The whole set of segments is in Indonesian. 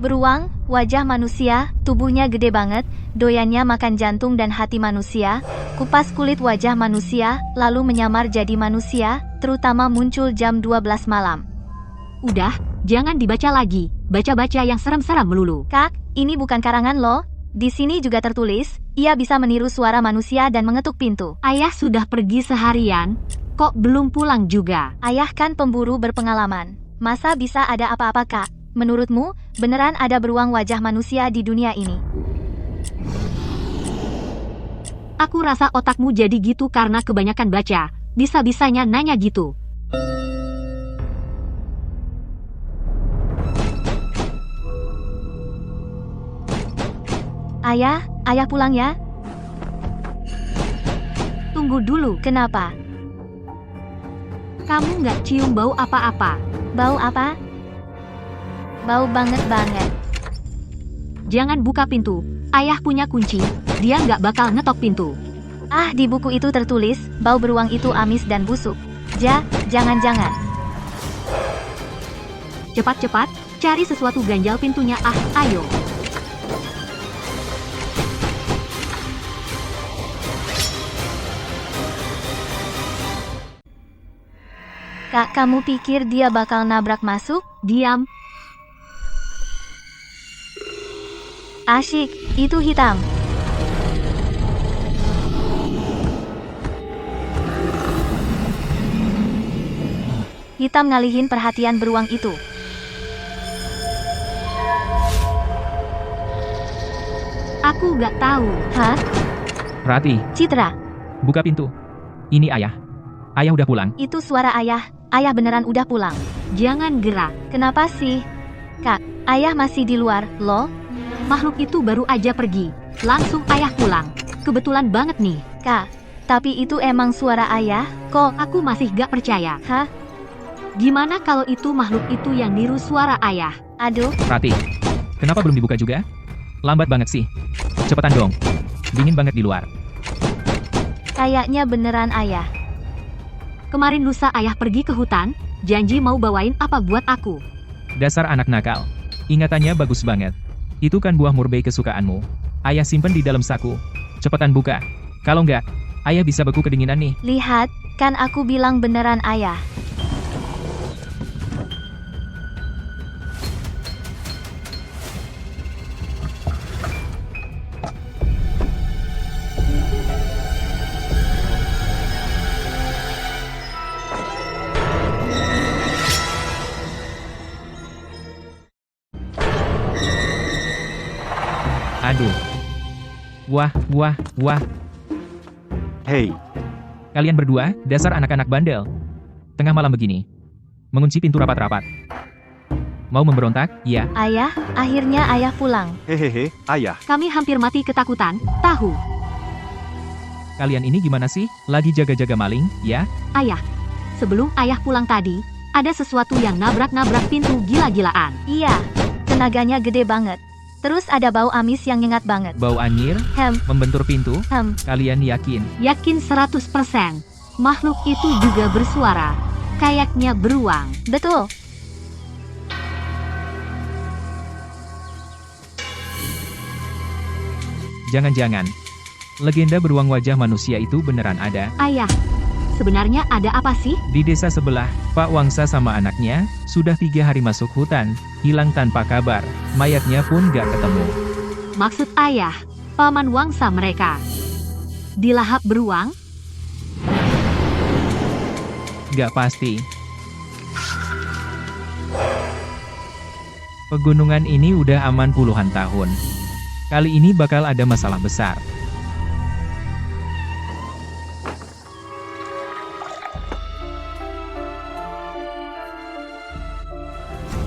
Beruang, wajah manusia, tubuhnya gede banget, doyannya makan jantung dan hati manusia, kupas kulit wajah manusia, lalu menyamar jadi manusia, terutama muncul jam 12 malam. Udah, jangan dibaca lagi, baca-baca yang serem-serem melulu. Kak, ini bukan karangan loh. Di sini juga tertulis, ia bisa meniru suara manusia dan mengetuk pintu. Ayah sudah pergi seharian, kok belum pulang juga? Ayah kan pemburu berpengalaman. Masa bisa ada apa-apa, Kak? Menurutmu, beneran ada beruang wajah manusia di dunia ini? Aku rasa otakmu jadi gitu karena kebanyakan baca. Bisa-bisanya nanya gitu. Ayah pulang ya? Tunggu dulu, Kenapa? kamu nggak cium bau apa-apa? Bau apa? Bau banget. Jangan buka pintu. Ayah punya kunci, dia nggak bakal ngetok pintu. Ah, di buku itu tertulis, bau beruang itu amis dan busuk. Jangan. Cepat-cepat, cari sesuatu ganjal pintunya. Ayo. Kak, kamu pikir dia bakal nabrak masuk? Diam. Asyik, itu hitam. Hitam ngalihin perhatian beruang itu. Aku nggak tahu. Hah? Rati, Citra, buka pintu. Ini ayah. Ayah udah pulang. itu suara ayah. Ayah beneran udah pulang. Jangan gerak. Kenapa sih? Kak, ayah masih di luar, loh. Makhluk itu baru aja pergi. Langsung ayah pulang. Kebetulan banget nih. Kak, tapi itu emang suara ayah, kok? Aku masih gak percaya. Hah? Gimana kalau itu makhluk itu yang niru suara ayah? Aduh, Rati, kenapa belum dibuka juga? Lambat banget sih. Cepetan dong. Dingin banget di luar. kayaknya beneran ayah. Kemarin lusa ayah pergi ke hutan, janji mau bawain apa buat aku. Dasar anak nakal. Ingatannya bagus banget. Itu kan buah murbei kesukaanmu. Ayah simpen di dalam saku. Cepetan buka. Kalau enggak, ayah bisa beku kedinginan nih. Lihat, kan aku bilang beneran ayah. Aduh. Wah. Hei, Kalian berdua, dasar anak-anak bandel. Tengah malam begini. Mengunci pintu rapat-rapat. Mau memberontak? Ya. Ayah, akhirnya ayah pulang. hehehe, ayah. Kami hampir mati ketakutan, tahu. Kalian ini gimana sih? Lagi jaga-jaga maling, ya? Ayah, sebelum ayah pulang tadi, ada sesuatu yang nabrak-nabrak pintu gila-gilaan. Iya, tenaganya gede banget. Terus ada bau amis yang nyengat banget. Bau anyir, membentur pintu. Kalian yakin? Yakin 100%. Makhluk itu juga bersuara. Kayaknya beruang. Betul. Jangan-jangan. Legenda beruang wajah manusia itu beneran ada. Ayah, sebenarnya ada apa sih? Di desa sebelah, Pak Wangsa sama anaknya, sudah 3 hari masuk hutan, hilang tanpa kabar. Mayatnya pun gak ketemu. Maksud ayah, paman Wangsa mereka dilahap beruang? Gak pasti. Pegunungan ini udah aman puluhan tahun. Kali ini bakal ada masalah besar.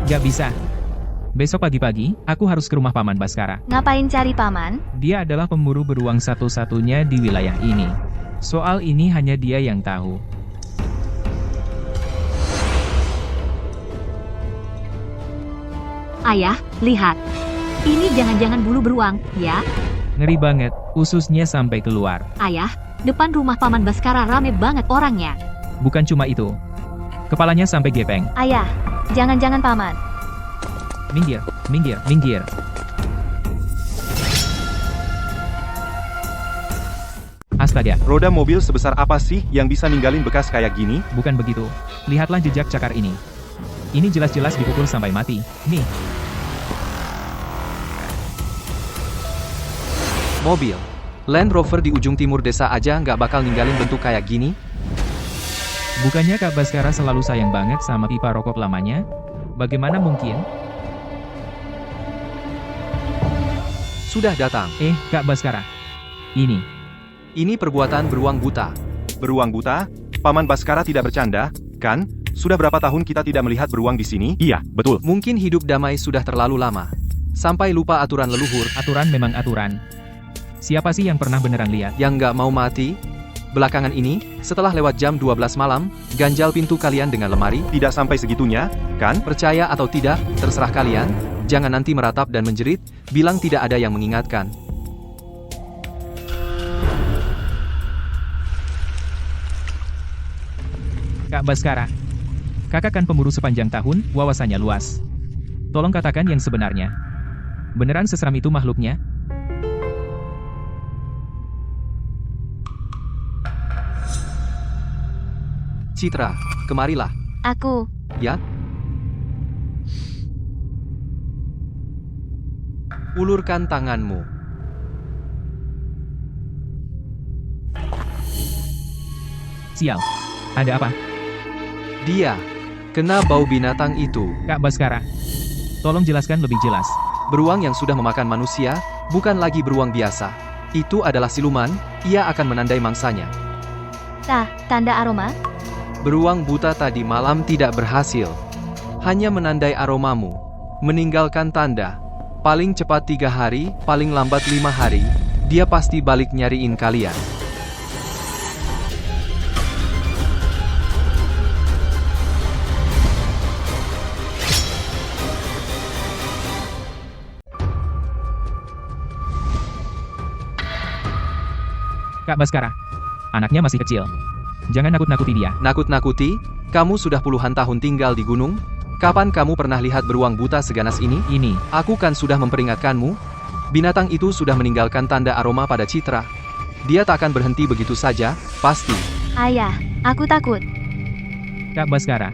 Gak bisa. Besok pagi-pagi, aku harus ke rumah Paman Baskara. Ngapain cari paman? Dia adalah pemburu beruang satu-satunya di wilayah ini. Soal ini hanya dia yang tahu. Ayah, lihat. Ini jangan-jangan bulu beruang, ya? Ngeri banget, ususnya sampai keluar. Ayah, depan rumah paman Baskara rame banget orangnya. Bukan cuma itu. Kepalanya sampai gepeng. Ayah, jangan-jangan paman. Minggir, minggir, minggir. Astaga, Roda mobil sebesar apa sih yang bisa ninggalin bekas kayak gini? bukan begitu. Lihatlah jejak cakar ini. Ini jelas-jelas dipukul sampai mati. Nih, Mobil Land Rover di ujung timur desa aja nggak bakal ninggalin bentuk kayak gini. bukannya Kak Baskara selalu sayang banget sama pipa rokok lamanya? Bagaimana mungkin? Sudah datang. Kak Baskara. Ini perbuatan beruang buta. Beruang buta? Paman Baskara tidak bercanda, kan? Sudah berapa tahun kita tidak melihat beruang di sini? Iya, betul. Mungkin hidup damai sudah terlalu lama. Sampai lupa aturan leluhur. Aturan memang aturan. Siapa sih yang pernah beneran lihat? Yang nggak mau mati? Belakangan ini, setelah lewat jam 12 malam, ganjal pintu kalian dengan lemari. Tidak sampai segitunya, kan? Percaya atau tidak, terserah kalian. Jangan nanti meratap dan menjerit, bilang tidak ada yang mengingatkan. Kak Baskara. Kakak kan pemburu sepanjang tahun, wawasannya luas. Tolong katakan yang sebenarnya. Beneran seseram itu makhluknya? Citra, kemarilah. Aku. Ya? Ulurkan tanganmu. Sial. Ada apa? Dia kena bau binatang itu. Kak Baskara. Tolong jelaskan lebih jelas. Beruang yang sudah memakan manusia, bukan lagi beruang biasa. Itu adalah siluman, ia akan menandai mangsanya. Tanda aroma? Beruang buta tadi malam tidak berhasil. Hanya menandai aromamu. Meninggalkan tanda. Paling cepat 3 hari, paling lambat 5 hari. Dia pasti balik nyariin kalian. Kak Baskara. Anaknya masih kecil. Jangan nakut-nakuti dia. Nakut-nakuti? Kamu sudah puluhan tahun tinggal di gunung? Kapan kamu pernah lihat beruang buta seganas ini? Ini. Aku kan sudah memperingatkanmu. Binatang itu sudah meninggalkan tanda aroma pada Citra. Dia tak akan berhenti begitu saja, pasti. Ayah, aku takut. Kak Baskara.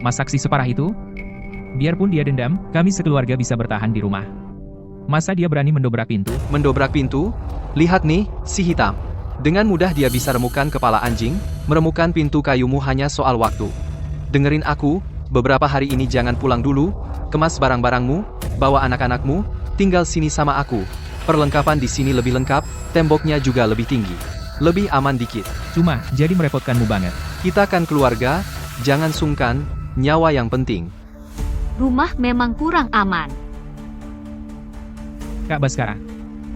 Mas saksi separah itu? Biarpun dia dendam, kami sekeluarga bisa bertahan di rumah. Masa dia berani mendobrak pintu? Mendobrak pintu? Lihat nih, si hitam. Dengan mudah dia bisa remukan kepala anjing, meremukan pintu kayumu hanya soal waktu. Dengerin aku, beberapa hari ini jangan pulang dulu, kemas barang-barangmu, bawa anak-anakmu, tinggal sini sama aku. Perlengkapan di sini lebih lengkap, temboknya juga lebih tinggi. Lebih aman dikit. Cuma, jadi merepotkanmu banget. Kita kan keluarga, jangan sungkan, nyawa yang penting. Rumah memang kurang aman. Kak Baskara.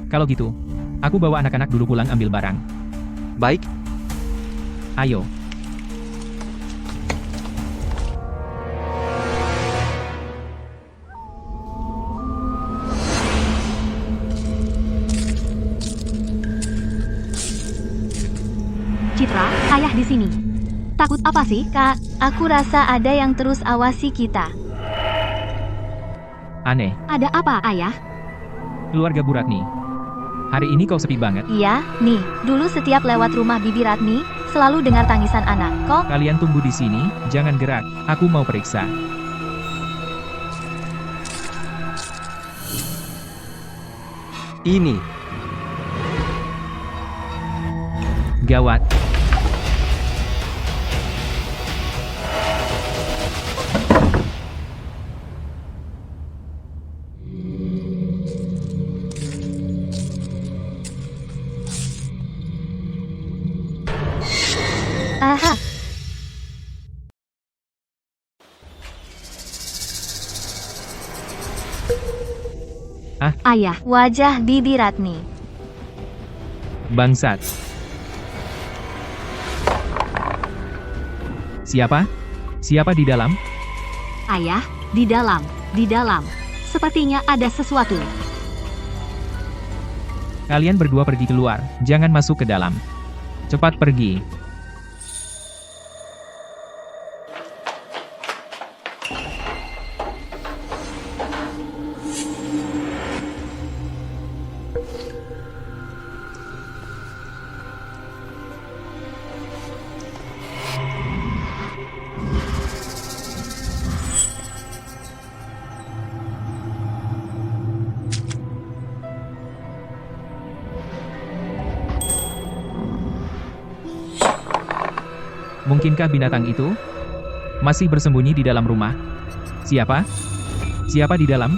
Kalau gitu, aku bawa anak-anak dulu pulang ambil barang. Baik, Ayo. Citra, ayah di sini. Takut apa sih? Kak, aku rasa ada yang terus awasi kita. Aneh. Ada apa, ayah? Keluarga Bu Ratni. Hari ini kau sepi banget. Iya, nih, dulu setiap lewat rumah Bibi Ratni, selalu dengar tangisan anak. Kok? Kalian tunggu di sini, jangan gerak. Aku mau periksa. ini. Gawat. Aha, Ayah, wajah Bibi Ratni. Bangsat. Siapa? Siapa di dalam? ayah, di dalam. Sepertinya ada sesuatu. Kalian berdua pergi keluar, jangan masuk ke dalam. Cepat pergi. Mungkinkah binatang itu masih bersembunyi di dalam rumah? Siapa? Siapa di dalam?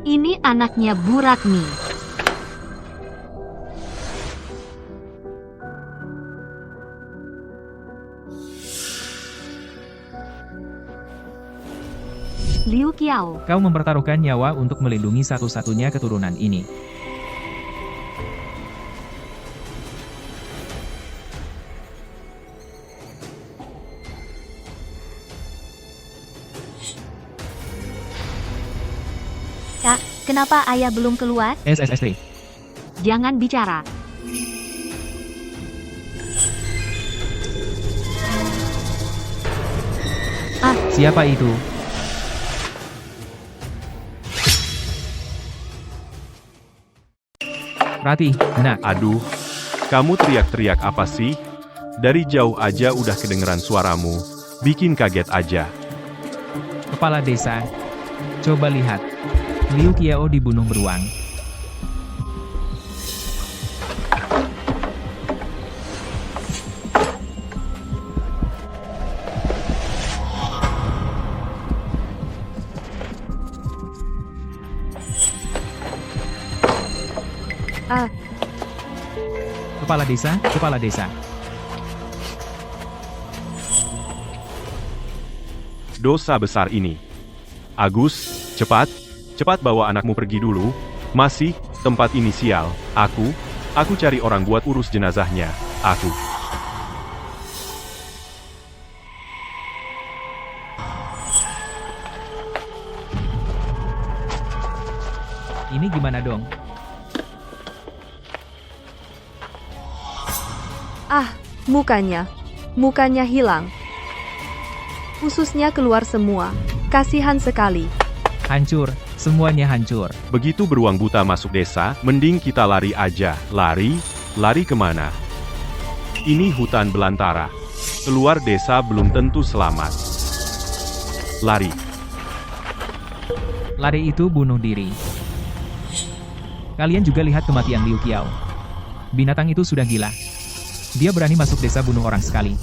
Ini anaknya Burakni. Liu Qiao. Kau mempertaruhkan nyawa untuk melindungi satu-satunya keturunan ini. Kak, kenapa ayah belum keluar? SSST. Jangan bicara. Siapa itu? Ratih, nak. Aduh, kamu teriak-teriak apa sih? Dari jauh aja udah kedengeran suaramu. Bikin kaget aja. Kepala desa. Coba lihat. Liu Qiao dibunuh beruang. Kepala desa, kepala desa. Dosa besar ini. Agus, cepat, cepat bawa anakmu pergi dulu. Masih, tempat ini sial. Aku cari orang buat urus jenazahnya. Aku. Ini gimana dong? Mukanya hilang. Ususnya keluar semua. Kasihan sekali. Hancur, semuanya hancur. Begitu beruang buta masuk desa, mending kita lari aja. Lari kemana? Ini hutan belantara. Keluar desa belum tentu selamat. Lari. Lari itu bunuh diri. Kalian juga lihat kematian Liu Qiao. Binatang itu sudah gila. Dia berani masuk desa bunuh orang sekali.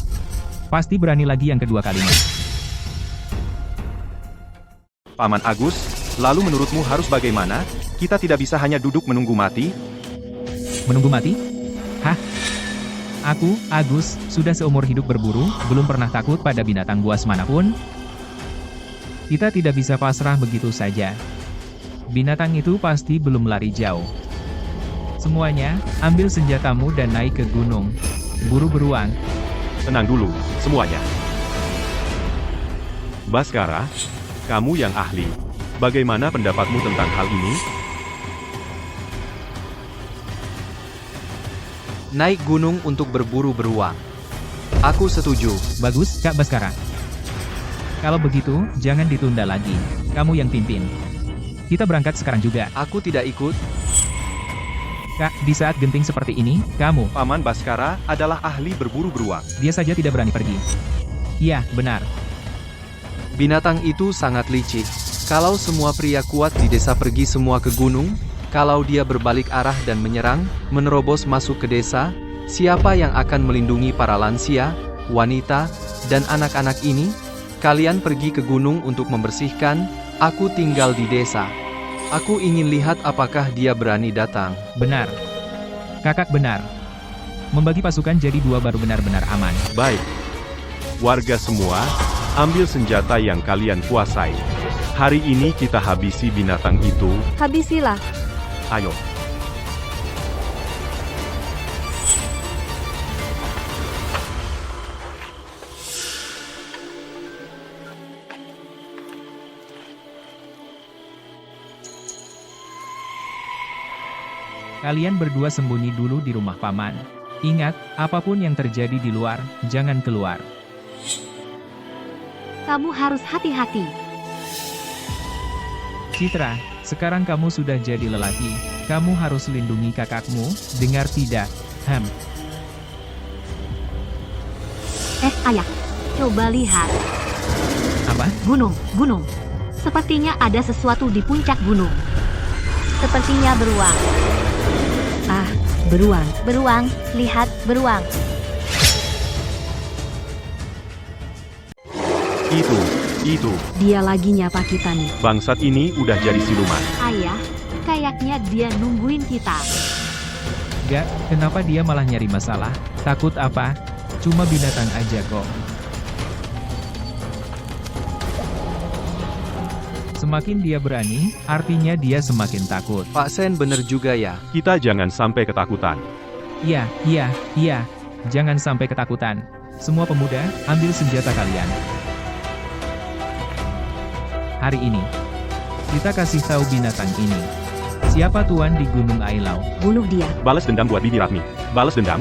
Pasti berani lagi yang kedua kalinya. Paman Agus, lalu menurutmu harus bagaimana? Kita tidak bisa hanya duduk menunggu mati? Menunggu mati? Hah? Aku, Agus, sudah seumur hidup berburu, belum pernah takut pada binatang buas manapun. Kita tidak bisa pasrah begitu saja. Binatang itu pasti belum lari jauh. Semuanya, ambil senjatamu dan naik ke gunung. Buru beruang. Tenang dulu, semuanya. Baskara, kamu yang ahli. Bagaimana pendapatmu tentang hal ini? Naik gunung untuk berburu beruang. Aku setuju. Bagus, Kak Baskara. Kalau begitu, jangan ditunda lagi. Kamu yang pimpin. Kita berangkat sekarang juga. Aku tidak ikut. Kak, di saat genting seperti ini, kamu, Paman Baskara adalah ahli berburu beruang. dia saja tidak berani pergi. Iya, benar. Binatang itu sangat licik. Kalau semua pria kuat di desa pergi semua ke gunung, kalau dia berbalik arah dan menyerang, menerobos masuk ke desa, siapa yang akan melindungi para lansia, wanita, dan anak-anak ini? Kalian pergi ke gunung untuk membersihkan, aku tinggal di desa. Aku ingin lihat apakah dia berani datang. Benar. Kakak benar. Membagi pasukan jadi dua baru benar-benar aman. Baik. Warga semua, ambil senjata yang kalian kuasai. Hari ini kita habisi binatang itu. Habisilah. Ayo. Kalian berdua sembunyi dulu di rumah paman. Ingat, apapun yang terjadi di luar, jangan keluar. Kamu harus hati-hati. Citra, sekarang kamu sudah jadi lelaki. Kamu harus lindungi kakakmu, dengar tidak? Ayah. Coba lihat. Apa? Gunung. Sepertinya ada sesuatu di puncak gunung. Sepertinya beruang. Ah, beruang. Beruang, lihat, beruang. Itu. Dia lagi nyapa kita nih. Bangsat ini udah jadi siluman. Ayah, kayaknya dia nungguin kita. Gak, kenapa dia malah nyari masalah? Takut apa? Cuma binatang aja kok. Semakin dia berani, artinya dia semakin takut. Pak Sen bener juga ya. Kita jangan sampai ketakutan. Iya. Jangan sampai ketakutan. Semua pemuda, ambil senjata kalian. Hari ini, kita kasih tahu binatang ini. Siapa tuan di Gunung Ailau? Bunuh dia. Balas dendam buat Bibi Ratmi. Balas dendam,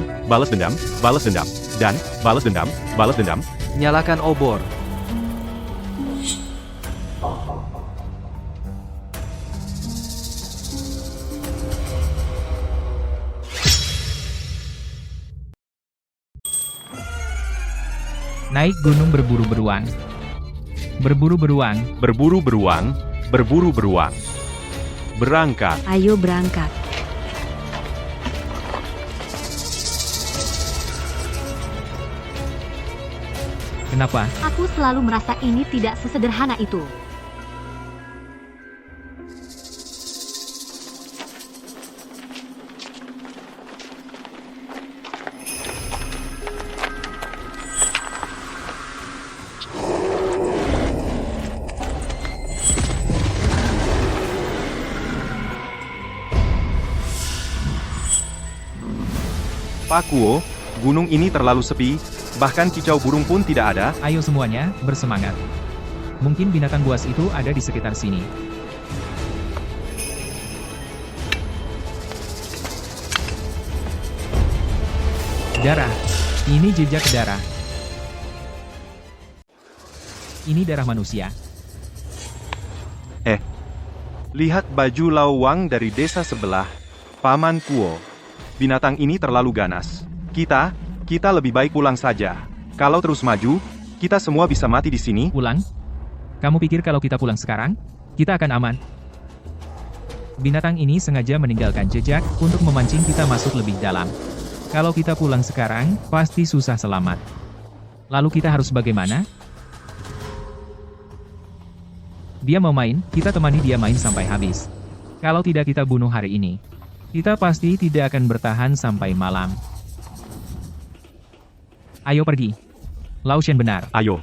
dan balas dendam. Nyalakan obor. Naik gunung berburu beruang. Berburu beruang. Berburu beruang. Berangkat. Ayo berangkat. Kenapa? Aku selalu merasa ini tidak sesederhana itu. Pak Kuo, gunung ini terlalu sepi, bahkan kicau burung pun tidak ada. Ayo semuanya, bersemangat. Mungkin binatang buas itu ada di sekitar sini. Darah. Ini jejak darah. Ini darah manusia. Lihat baju lawang dari desa sebelah, Paman Kuo. Binatang ini terlalu ganas. Kita lebih baik pulang saja. Kalau terus maju, kita semua bisa mati di sini. Pulang? Kamu pikir kalau kita pulang sekarang, kita akan aman? Binatang ini sengaja meninggalkan jejak untuk memancing kita masuk lebih dalam. Kalau kita pulang sekarang, pasti susah selamat. Lalu kita harus bagaimana? Dia mau main, kita temani dia main sampai habis. Kalau tidak kita bunuh hari ini, kita pasti tidak akan bertahan sampai malam. Ayo pergi. Lao Shen benar. Ayo.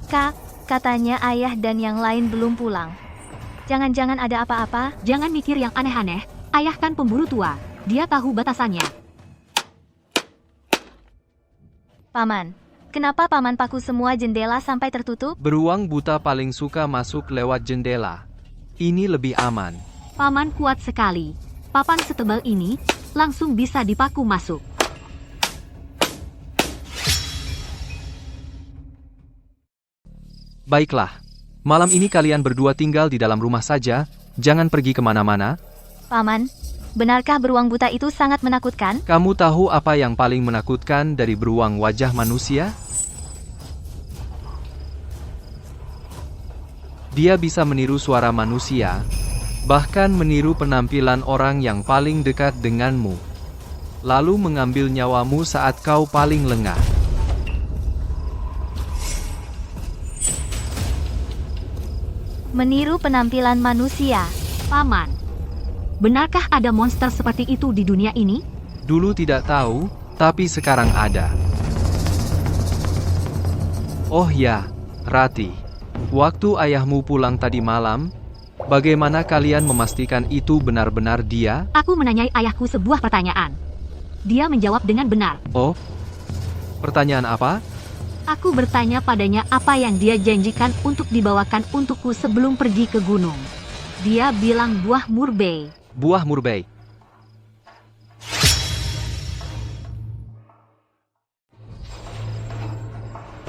Kak, katanya ayah dan yang lain belum pulang. Jangan-jangan ada apa-apa? Jangan mikir yang aneh-aneh, ayah kan pemburu tua. Dia tahu batasannya. Paman, kenapa paman paku semua jendela sampai tertutup? Beruang buta paling suka masuk lewat jendela. Ini lebih aman. Paman kuat sekali. Papan setebal ini, langsung bisa dipaku masuk. Baiklah. Malam ini kalian berdua tinggal di dalam rumah saja, jangan pergi kemana-mana. Paman, benarkah beruang buta itu sangat menakutkan? Kamu tahu apa yang paling menakutkan dari beruang wajah manusia? Dia bisa meniru suara manusia, bahkan meniru penampilan orang yang paling dekat denganmu, lalu mengambil nyawamu saat kau paling lengah. Meniru penampilan manusia. Paman, benarkah ada monster seperti itu di dunia ini? Dulu tidak tahu, tapi sekarang ada. Oh ya, Rati. Waktu ayahmu pulang tadi malam, bagaimana kalian memastikan itu benar-benar dia? Aku menanyai ayahku sebuah pertanyaan. Dia menjawab dengan benar. Oh, pertanyaan apa? Aku bertanya padanya apa yang dia janjikan untuk dibawakan untukku sebelum pergi ke gunung. Dia bilang buah murbei. Buah murbei.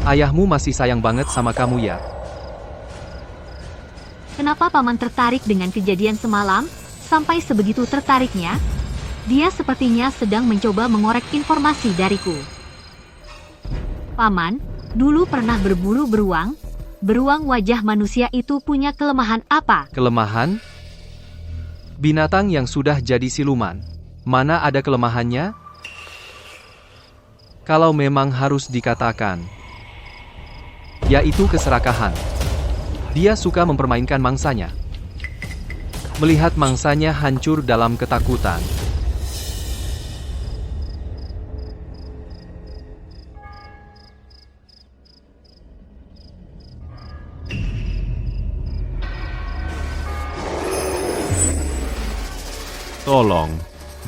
Ayahmu masih sayang banget sama kamu ya? Kenapa paman tertarik dengan kejadian semalam? Sampai sebegitu tertariknya? Dia sepertinya sedang mencoba mengorek informasi dariku. Paman, dulu pernah berburu beruang? Beruang wajah manusia itu punya kelemahan apa? Kelemahan? Binatang yang sudah jadi siluman. Mana ada kelemahannya? Kalau memang harus dikatakan, yaitu keserakahan. Dia suka mempermainkan mangsanya. Melihat mangsanya hancur dalam ketakutan. Tolong,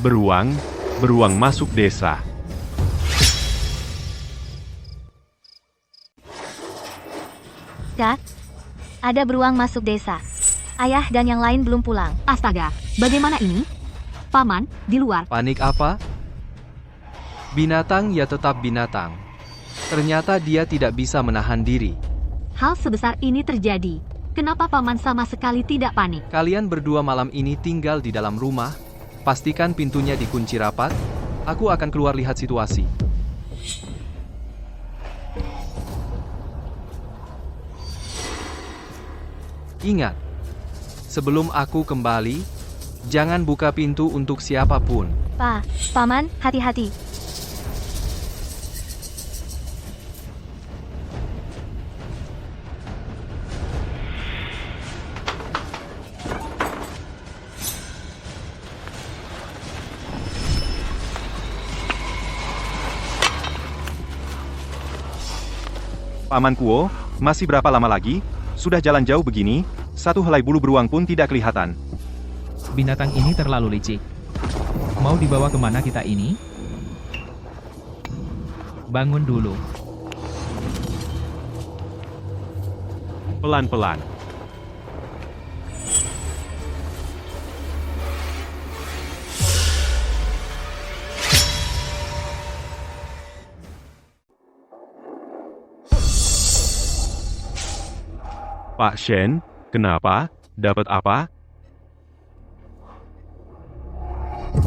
beruang masuk desa. Kak, ada beruang masuk desa. Ayah dan yang lain belum pulang. Astaga, bagaimana ini? Paman, di luar. Panik apa? Binatang ya tetap binatang. Ternyata dia tidak bisa menahan diri. Hal sebesar ini terjadi. Kenapa paman sama sekali tidak panik? Kalian berdua malam ini tinggal di dalam rumah. Pastikan pintunya dikunci rapat. Aku akan keluar lihat situasi. Ingat, sebelum aku kembali, jangan buka pintu untuk siapapun. Paman, hati-hati. Paman Kuo, masih berapa lama lagi? Sudah jalan jauh begini, satu helai bulu beruang pun tidak kelihatan. Binatang ini terlalu licik. Mau dibawa kemana kita ini? Bangun dulu. Pelan-pelan. Pak Shen, kenapa? Dapat apa?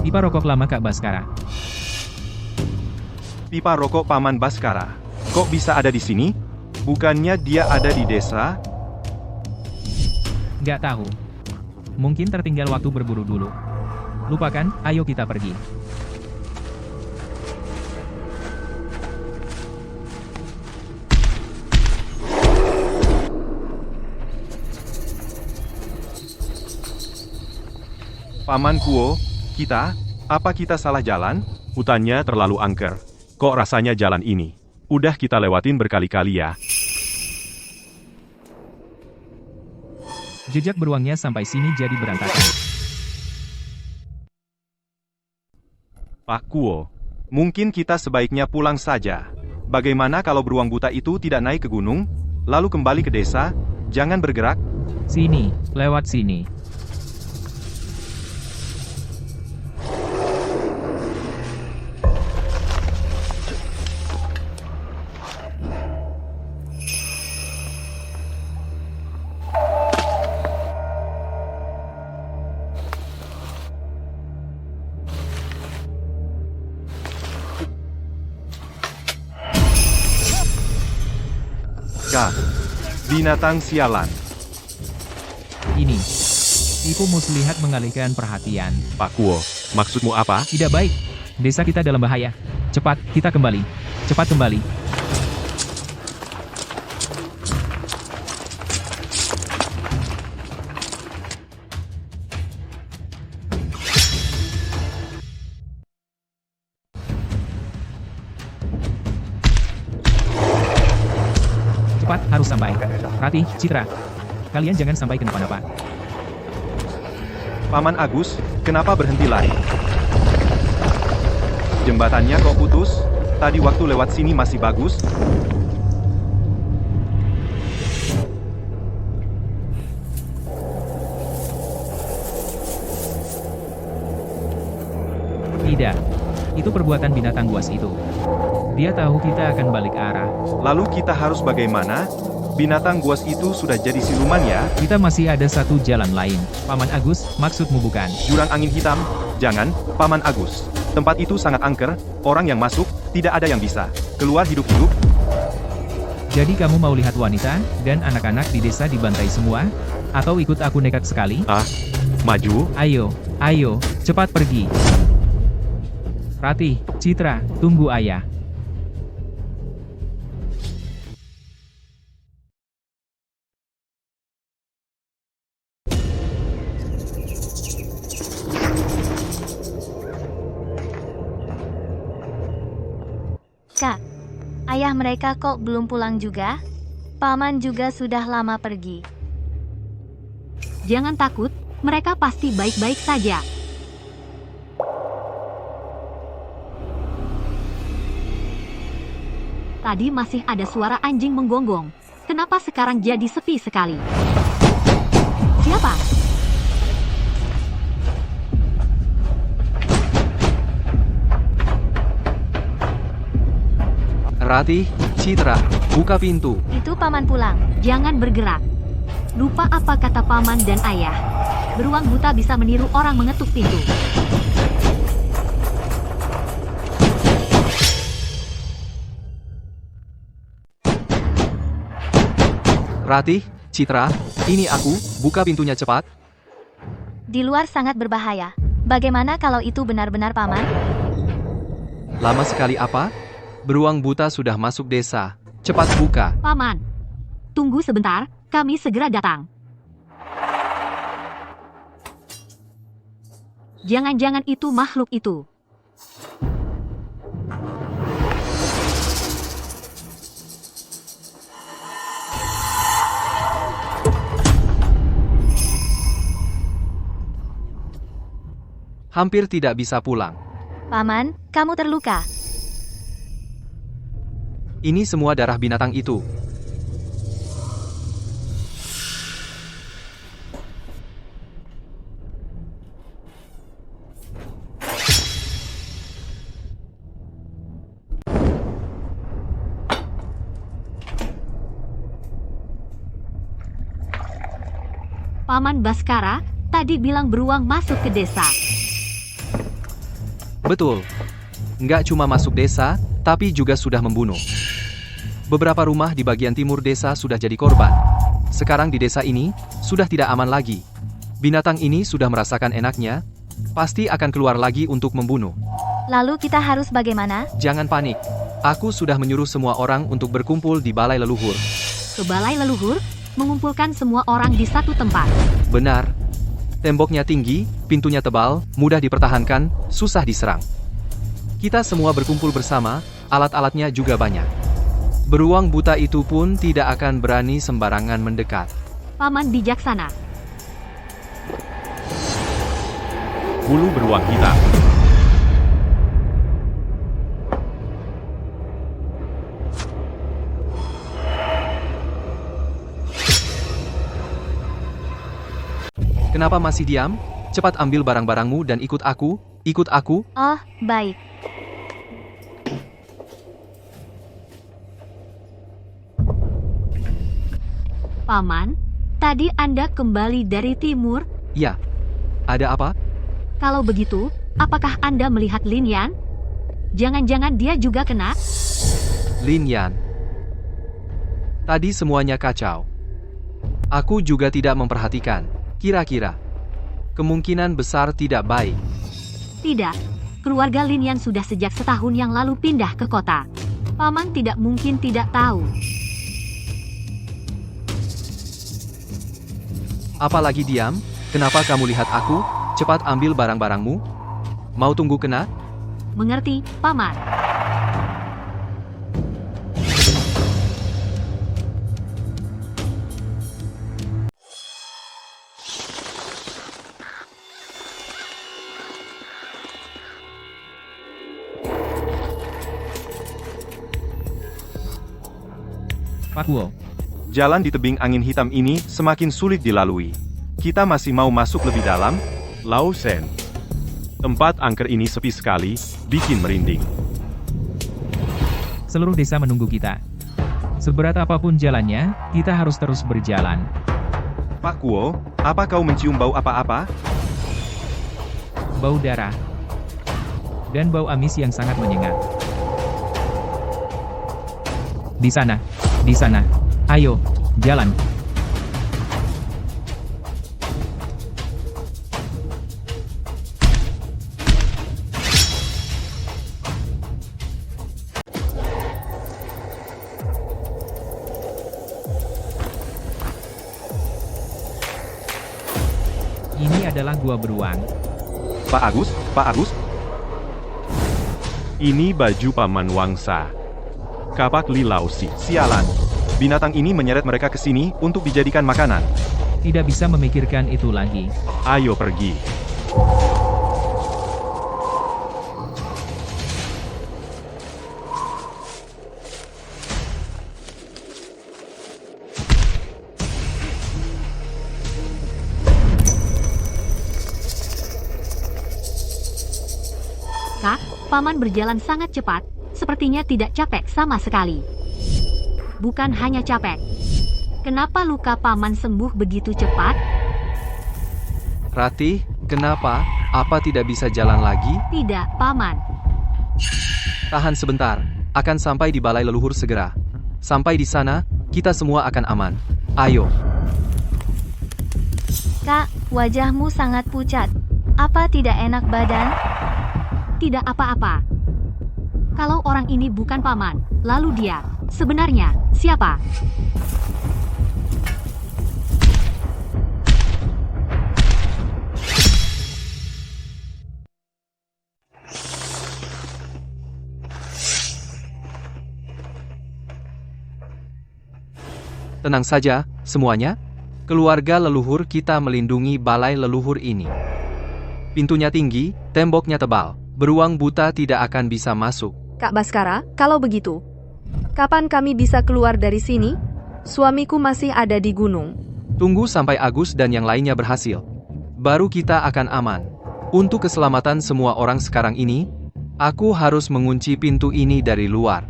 Pipa rokok lama Kak Baskara. Pipa rokok Paman Baskara. Kok bisa ada di sini? Bukannya dia ada di desa? Nggak tahu. Mungkin tertinggal waktu berburu dulu. Lupakan, ayo kita pergi. Paman Kuo, apa kita salah jalan? Hutannya terlalu angker. Kok rasanya jalan ini? Udah kita lewatin berkali-kali ya. Jejak beruangnya sampai sini jadi berantakan. Pak Kuo, mungkin kita sebaiknya pulang saja. Bagaimana kalau beruang buta itu tidak naik ke gunung, lalu kembali ke desa? Jangan bergerak. Sini, lewat sini. Kak, binatang sialan. Ini. Tipu muslihat mengalihkan perhatian. Pak Kuo, maksudmu apa? Tidak baik. Desa kita dalam bahaya. Cepat, kita kembali. Cepat kembali. Cepat, harus sampai. Ratih, Citra. Kalian jangan sampai kenapa-napa. Paman Agus, kenapa berhenti lari? Jembatannya kok putus? Tadi waktu lewat sini masih bagus. Tidak. Itu perbuatan binatang buas itu. Dia tahu kita akan balik arah. Lalu kita harus bagaimana? binatang buas itu sudah jadi siluman ya? Kita masih ada satu jalan lain. Paman Agus, maksudmu bukan? Jurang angin hitam? Jangan, Paman Agus. Tempat itu sangat angker, orang yang masuk, tidak ada yang bisa keluar hidup-hidup. Jadi kamu mau lihat wanita dan anak-anak di desa dibantai semua? Atau ikut aku nekat sekali? Maju. Ayo, ayo, cepat pergi. Ratih, Citra, tunggu ayah. Kak, ayah mereka kok belum pulang juga? Paman juga sudah lama pergi. Jangan takut, mereka pasti baik-baik saja. Tadi masih ada suara anjing menggonggong. Kenapa sekarang jadi sepi sekali? Siapa? Ratih, Citra, buka pintu. Itu paman pulang. Jangan bergerak. Lupa apa kata paman dan ayah. Beruang buta bisa meniru orang mengetuk pintu. Ratih, Citra, ini aku, buka pintunya cepat. Di luar sangat berbahaya. Bagaimana kalau itu benar-benar paman? Lama sekali apa? Beruang buta sudah masuk desa. Cepat buka. Paman, tunggu sebentar, kami segera datang. Jangan-jangan itu makhluk itu. Hampir tidak bisa pulang. Paman, kamu terluka. Ini semua darah binatang itu. Paman Baskara, tadi bilang beruang masuk ke desa. Betul. Nggak cuma masuk desa, tapi juga sudah membunuh. Beberapa rumah di bagian timur desa sudah jadi korban. Sekarang di desa ini, sudah tidak aman lagi. Binatang ini sudah merasakan enaknya, pasti akan keluar lagi untuk membunuh. Lalu kita harus bagaimana? Jangan panik. Aku sudah menyuruh semua orang untuk berkumpul di balai leluhur. Ke balai leluhur, mengumpulkan semua orang di satu tempat. Benar. Temboknya tinggi, pintunya tebal, mudah dipertahankan, susah diserang. Kita semua berkumpul bersama, alat-alatnya juga banyak. Beruang buta itu pun tidak akan berani sembarangan mendekat. Paman bijaksana. Bulu beruang hitam. Kenapa masih diam? Cepat ambil barang-barangmu dan ikut aku, ikut aku. Oh, baik. Paman, tadi Anda kembali dari timur. Ya. Ada apa? Kalau begitu, apakah Anda melihat Lin Yan? Jangan-jangan dia juga kena? Lin Yan. Tadi semuanya kacau. Aku juga tidak memperhatikan. Kira-kira. Kemungkinan besar tidak baik. Tidak. Keluarga Lin Yan sudah sejak setahun yang lalu pindah ke kota. Paman tidak mungkin tidak tahu. Apalagi diam? Kenapa kamu lihat aku? Cepat ambil barang-barangmu. Mau tunggu kena? Mengerti, Paman? Pak Wo. Jalan di tebing angin hitam ini semakin sulit dilalui. Kita masih mau masuk lebih dalam? Lao Shen. Tempat angker ini sepi sekali, bikin merinding. Seluruh desa menunggu kita. Seberat apapun jalannya, kita harus terus berjalan. Pak Kuo, apa kau mencium bau apa-apa? Bau darah. Dan bau amis yang sangat menyengat. Di sana. Di sana. Ayo, jalan. Ini adalah gua beruang. Pak Agus, Pak Agus. Ini baju Paman Wangsa. Kapak Lilausi. Sialan. Binatang ini menyeret mereka ke sini untuk dijadikan makanan. Tidak bisa memikirkan itu lagi. Ayo pergi. Kak, Paman berjalan sangat cepat, sepertinya tidak capek sama sekali. Bukan hanya capek. Kenapa luka Paman sembuh begitu cepat? Ratih, kenapa? Apa tidak bisa jalan lagi? Tidak, Paman. Tahan sebentar, akan sampai di balai leluhur segera. Sampai di sana, kita semua akan aman. Ayo. Kak, wajahmu sangat pucat. Apa tidak enak badan? Tidak apa-apa. Kalau orang ini bukan Paman, lalu dia sebenarnya siapa? Tenang saja, semuanya. Keluarga leluhur kita melindungi balai leluhur ini. Pintunya tinggi, temboknya tebal. Beruang buta tidak akan bisa masuk. Kak Baskara, kalau begitu, kapan kami bisa keluar dari sini? Suamiku masih ada di gunung. Tunggu sampai Agus dan yang lainnya berhasil. Baru kita akan aman. Untuk keselamatan semua orang sekarang ini, aku harus mengunci pintu ini dari luar.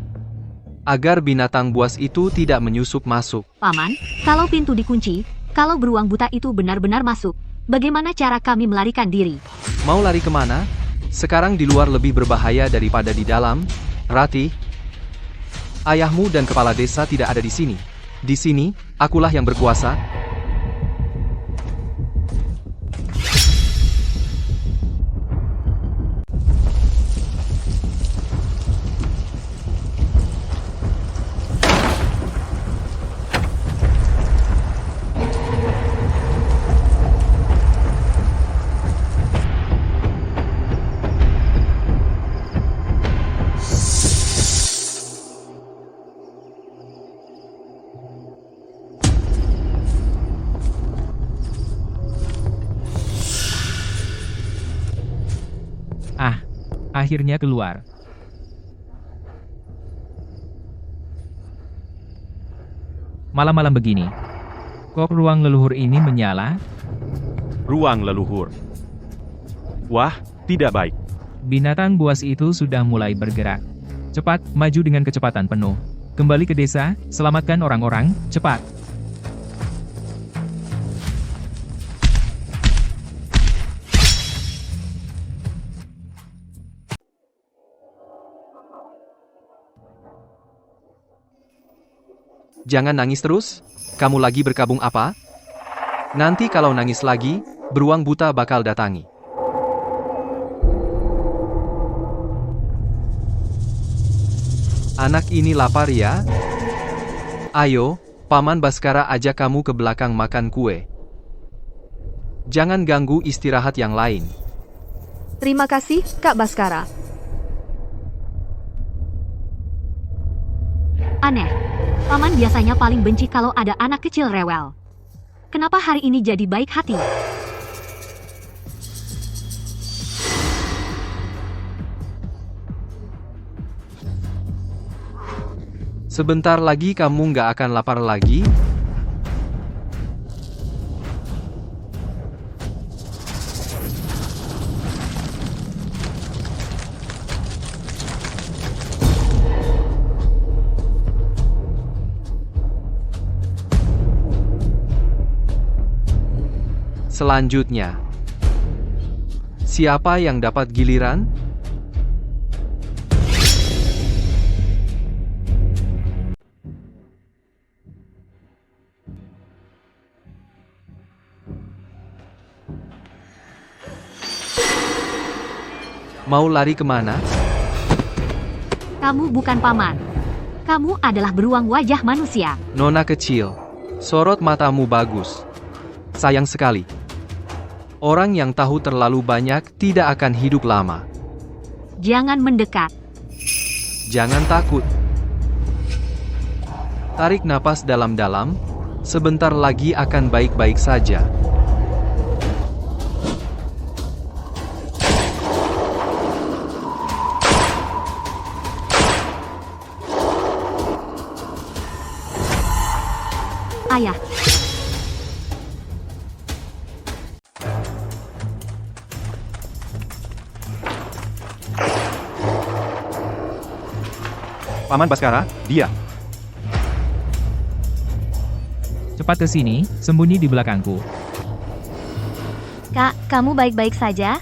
Agar binatang buas itu tidak menyusup masuk. Paman, kalau pintu dikunci, kalau beruang buta itu benar-benar masuk, bagaimana cara kami melarikan diri? Mau lari kemana? Sekarang di luar lebih berbahaya daripada di dalam. Ratih, ayahmu dan kepala desa tidak ada di sini. Di sini, akulah yang berkuasa. Akhirnya keluar. Malam-malam begini, kok ruang leluhur ini menyala? Ruang leluhur. Wah, tidak baik. Binatang buas itu sudah mulai bergerak. Cepat, maju dengan kecepatan penuh. Kembali ke desa, selamatkan orang-orang, cepat. Jangan nangis terus. Kamu lagi berkabung apa? Nanti kalau nangis lagi, beruang buta bakal datangi. Anak ini lapar ya? Ayo, Paman Baskara ajak kamu ke belakang makan kue. Jangan ganggu istirahat yang lain. Terima kasih, Kak Baskara. Aneh. Paman biasanya paling benci kalau ada anak kecil rewel. Kenapa hari ini jadi baik hati? Sebentar lagi kamu nggak akan lapar lagi? Selanjutnya, siapa yang dapat giliran? Mau lari kemana? Kamu bukan paman. Kamu adalah beruang wajah manusia. Nona kecil, sorot matamu bagus. Sayang sekali. Orang yang tahu terlalu banyak tidak akan hidup lama. Jangan mendekat. Jangan takut. Tarik napas dalam-dalam, sebentar lagi akan baik-baik saja. Ayah, Paman Baskara, dia. Cepat ke sini, sembunyi di belakangku. Kak, kamu baik-baik saja?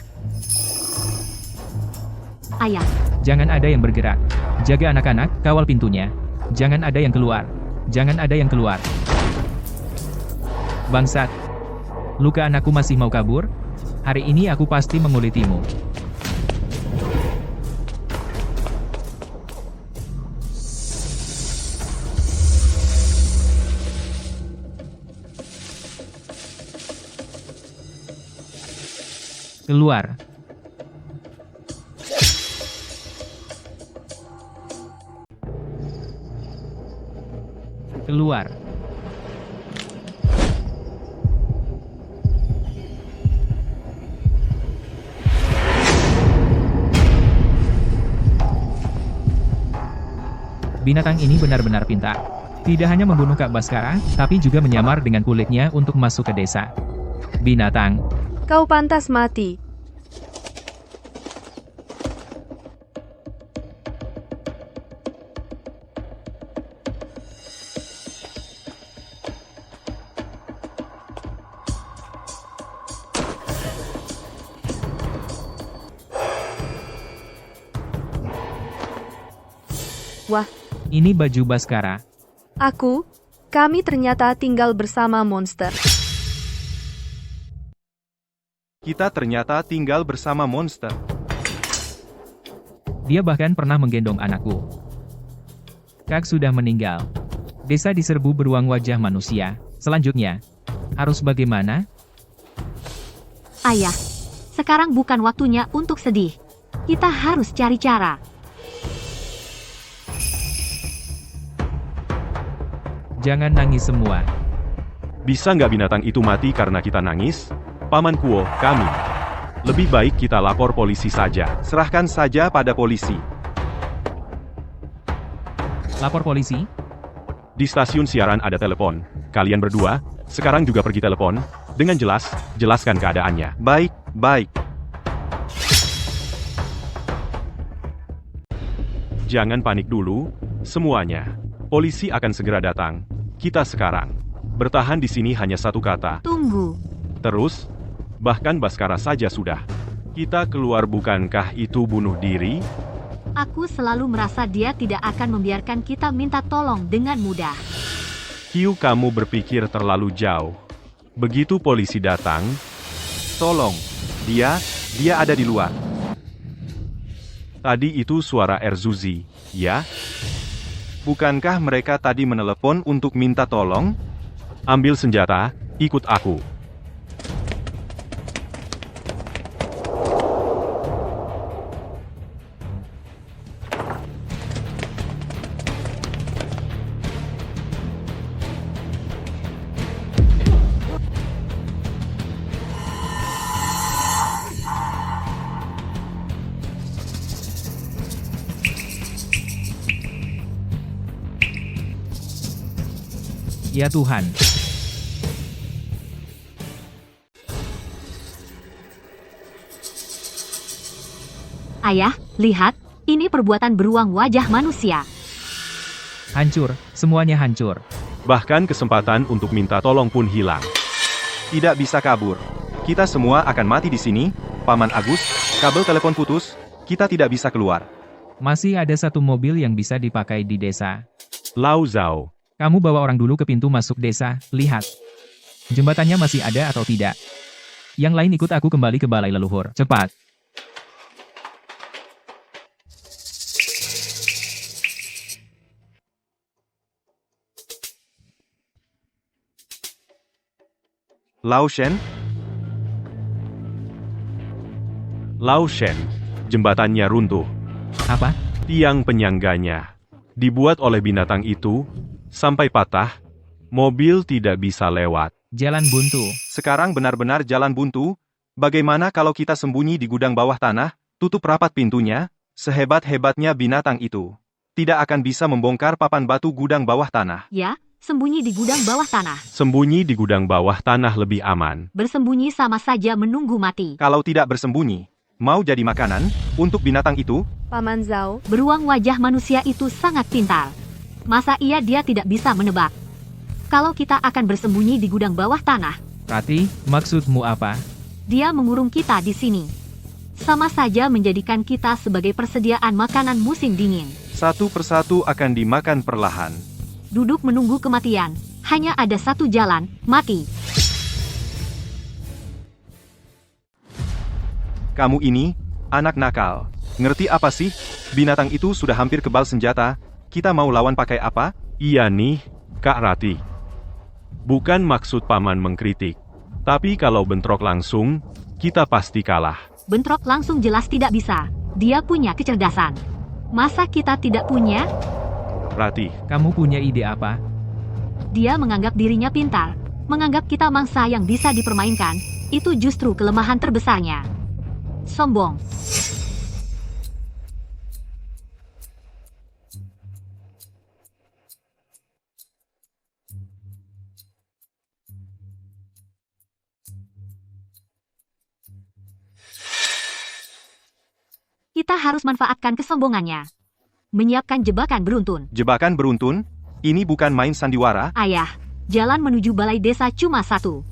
ayah, Jangan ada yang bergerak. Jaga anak-anak, kawal pintunya. Jangan ada yang keluar. Jangan ada yang keluar. Bangsat. Luka anakku masih mau kabur? Hari ini aku pasti mengulitimu. Keluar. Keluar. Binatang ini benar-benar pintar. Tidak hanya membunuh Kak Baskara, tapi juga menyamar dengan kulitnya untuk masuk ke desa. Binatang. Kau pantas mati. Wah, Ini baju Baskara. kami ternyata tinggal bersama monster. Kita ternyata tinggal bersama monster. Dia bahkan pernah menggendong anakku. Kak sudah meninggal. Desa diserbu beruang wajah manusia. Selanjutnya, harus bagaimana? ayah. Sekarang bukan waktunya untuk sedih. Kita harus cari cara. Jangan nangis semua. Bisa nggak binatang itu mati karena kita nangis? Paman Kuo, kami. Lebih baik kita lapor polisi saja. Serahkan saja pada polisi. Lapor polisi? Di stasiun siaran ada telepon. Kalian berdua, sekarang juga pergi telepon. Dengan jelas, jelaskan keadaannya. Baik, baik. Jangan panik dulu, semuanya. Polisi akan segera datang. Kita sekarang bertahan di sini hanya satu kata. Tunggu. Terus, bahkan Baskara saja sudah. Kita keluar, bukankah itu bunuh diri? Aku selalu merasa dia tidak akan membiarkan kita minta tolong dengan mudah. Hiu, kamu berpikir terlalu jauh. Begitu polisi datang, tolong, dia ada di luar. Tadi itu suara Erzuzi, ya? Bukankah mereka tadi menelepon untuk minta tolong? Ambil senjata, ikut aku. Ya Tuhan. Ayah, lihat, ini perbuatan beruang wajah manusia. Hancur, semuanya hancur. Bahkan kesempatan untuk minta tolong pun hilang. Tidak bisa kabur. Kita semua akan mati di sini, Paman Agus. Kabel telepon putus, kita tidak bisa keluar. Masih ada satu mobil yang bisa dipakai di desa. Lao Zhao. Kamu bawa orang dulu ke pintu masuk desa, lihat. Jembatannya masih ada atau tidak. Yang lain ikut aku kembali ke balai leluhur. Cepat. Lao Shen, Lao Shen. Jembatannya runtuh. Apa? Tiang penyangganya dibuat oleh binatang itu sampai patah. Mobil tidak bisa lewat. Jalan buntu. sekarang benar-benar jalan buntu. Bagaimana kalau kita sembunyi di gudang bawah tanah, tutup rapat pintunya? Sehebat-hebatnya binatang itu tidak akan bisa membongkar papan batu gudang bawah tanah. Ya, sembunyi di gudang bawah tanah. Sembunyi di gudang bawah tanah lebih aman. Bersembunyi sama saja menunggu mati. Kalau tidak bersembunyi, mau jadi makanan untuk binatang itu? Paman Zhao, Beruang wajah manusia itu sangat pintar. Masa dia tidak bisa menebak? Kalau kita akan bersembunyi di gudang bawah tanah, Rati, maksudmu apa? dia mengurung kita di sini. Sama saja menjadikan kita sebagai persediaan makanan musim dingin. Satu persatu akan dimakan perlahan. Duduk menunggu kematian. Hanya ada satu jalan, mati. Kamu ini, anak nakal. Ngerti apa sih? Binatang itu sudah hampir kebal senjata. Kita mau lawan pakai apa? Iya nih, Kak Rati. Bukan maksud paman mengkritik. Tapi kalau bentrok langsung, kita pasti kalah. Bentrok langsung jelas tidak bisa. Dia punya kecerdasan. Masa kita tidak punya? Rati, Kamu punya ide apa? Dia menganggap dirinya pintar. Menganggap kita mangsa yang bisa dipermainkan. Itu justru kelemahan terbesarnya. Sombong. Kita harus manfaatkan kesombongannya. Menyiapkan jebakan beruntun. Jebakan beruntun? Ini bukan main sandiwara. Ayah, jalan menuju balai desa cuma satu.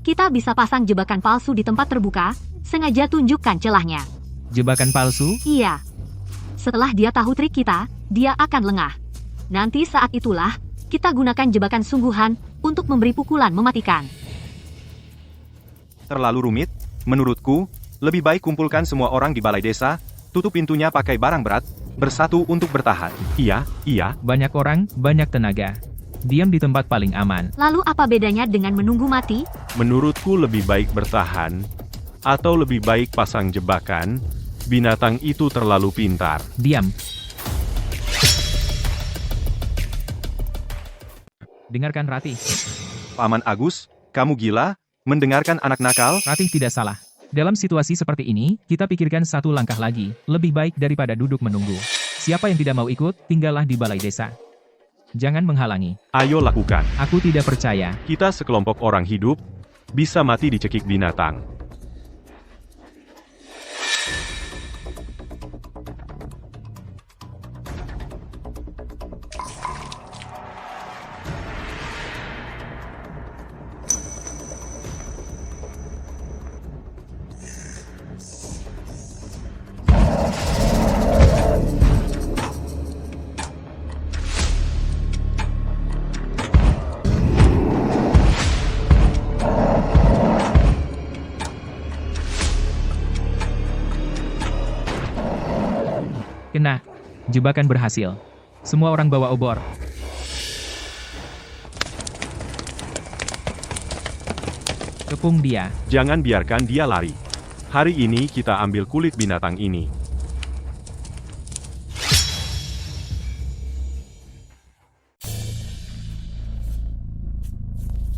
Kita bisa pasang jebakan palsu di tempat terbuka, sengaja tunjukkan celahnya. Jebakan palsu? Iya. Setelah dia tahu trik kita, dia akan lengah. Nanti saat itulah, kita gunakan jebakan sungguhan untuk memberi pukulan mematikan. Terlalu rumit? Menurutku, lebih baik kumpulkan semua orang di balai desa, tutup pintunya pakai barang berat, bersatu untuk bertahan. iya. Banyak orang, banyak tenaga. Diam di tempat paling aman. Lalu apa bedanya dengan menunggu mati? Menurutku lebih baik bertahan. Atau lebih baik pasang jebakan. Binatang itu terlalu pintar. Diam. Dengarkan Rati. Paman Agus, kamu gila? Mendengarkan anak nakal? Rati tidak salah. Dalam situasi seperti ini, kita pikirkan satu langkah lagi, lebih baik daripada duduk menunggu. Siapa yang tidak mau ikut, tinggallah di balai desa. Jangan menghalangi. Ayo lakukan. Aku tidak percaya. Kita sekelompok orang hidup, bisa mati dicekik binatang. Kena. Jebakan berhasil. Semua orang bawa obor. Kepung dia. Jangan biarkan dia lari. Hari ini kita ambil kulit binatang ini.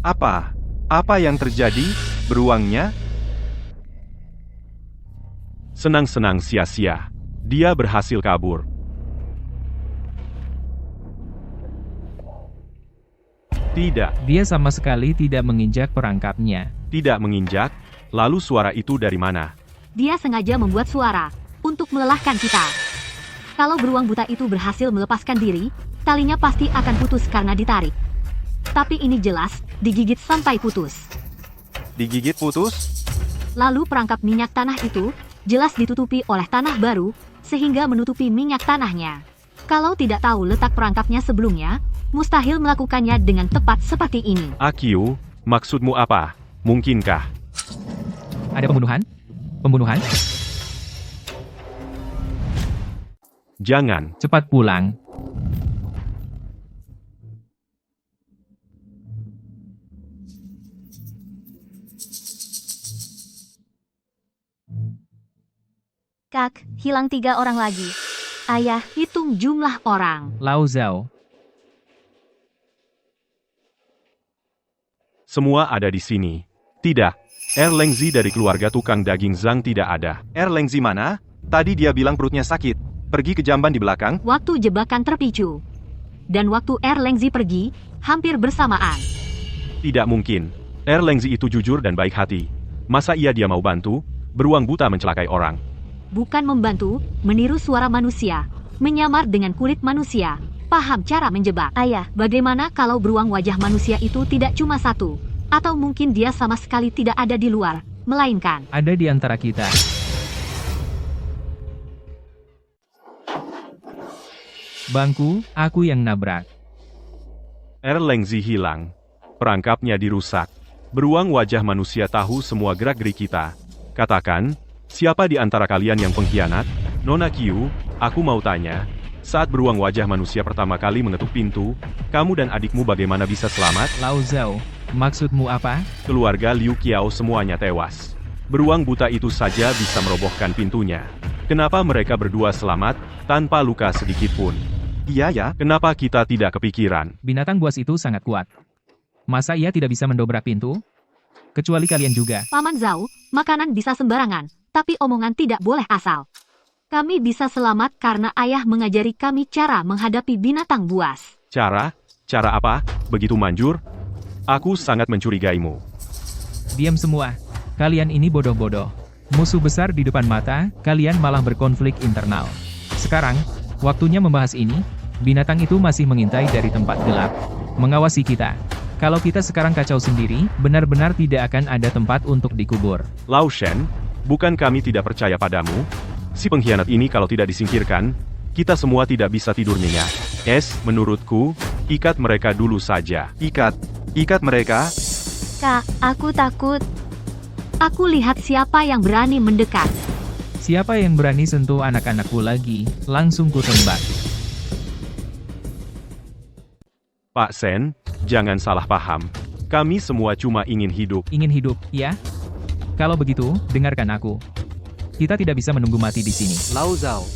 Apa? Apa yang terjadi? Beruangnya? Senang-senang sia-sia. Dia berhasil kabur. Tidak, Dia sama sekali tidak menginjak perangkapnya. tidak menginjak. Lalu suara itu dari mana? Dia sengaja membuat suara untuk melelahkan kita. Kalau beruang buta itu berhasil melepaskan diri, talinya pasti akan putus karena ditarik. Tapi ini jelas, digigit sampai putus. Digigit putus? Lalu perangkap minyak tanah itu jelas ditutupi oleh tanah baru, sehingga menutupi minyak tanahnya. Kalau tidak tahu letak perangkapnya sebelumnya, mustahil melakukannya dengan tepat seperti ini. Akiu, maksudmu apa? Mungkinkah? Ada pembunuhan? Pembunuhan? Jangan. Cepat pulang. Kak, hilang 3 orang lagi. Ayah, Hitung jumlah orang. Lao Zhao. Semua ada di sini. Tidak. Lengzi dari keluarga tukang daging Zhang tidak ada. Lengzi mana? Tadi dia bilang perutnya sakit. Pergi ke jamban di belakang. Waktu jebakan terpicu. Dan waktu Lengzi pergi, hampir bersamaan. Tidak mungkin. Lengzi itu jujur dan baik hati. Masa iya dia mau bantu? Beruang buta mencelakai orang. Bukan membantu, meniru suara manusia, menyamar dengan kulit manusia, paham cara menjebak. ayah, Bagaimana kalau beruang wajah manusia itu tidak cuma satu? Atau mungkin dia sama sekali tidak ada di luar, melainkan Ada di antara kita. Bangku, aku yang nabrak. Lengzi hilang. Perangkapnya dirusak. Beruang wajah manusia tahu semua gerak-gerik kita. Katakan, siapa di antara kalian yang pengkhianat? Nona Qiu, aku mau tanya. Saat beruang wajah manusia pertama kali mengetuk pintu, kamu dan adikmu bagaimana bisa selamat? Lao Zhao, maksudmu apa? Keluarga Liu Qiao semuanya tewas. Beruang buta itu saja bisa merobohkan pintunya. Kenapa mereka berdua selamat, tanpa luka sedikit pun? Iya ya. Kenapa kita tidak kepikiran? Binatang buas itu sangat kuat. Masa ia tidak bisa mendobrak pintu? Kecuali kalian juga. Paman Zhao, makanan bisa sembarangan, tapi omongan tidak boleh asal. Kami bisa selamat karena ayah mengajari kami cara menghadapi binatang buas. Cara? Cara apa? Begitu manjur? Aku sangat mencurigaimu. Diam semua. Kalian ini bodoh-bodoh. Musuh besar di depan mata, kalian malah berkonflik internal. Sekarang, waktunya membahas ini. Binatang itu masih mengintai dari tempat gelap, mengawasi kita. Kalau kita sekarang kacau sendiri, benar-benar tidak akan ada tempat untuk dikubur. Lao Shen, bukan kami tidak percaya padamu? Si pengkhianat ini kalau tidak disingkirkan, kita semua tidak bisa tidur nyenyak. Menurutku, ikat mereka dulu saja. Ikat mereka. Kak, aku takut. Aku lihat siapa yang berani mendekat. Siapa yang berani sentuh anak-anakku lagi, langsung kutembak. Pak Sen, jangan salah paham. Kami semua cuma ingin hidup. Ingin hidup, ya? Kalau begitu, dengarkan aku. Kita tidak bisa menunggu mati di sini. Lao Zhao.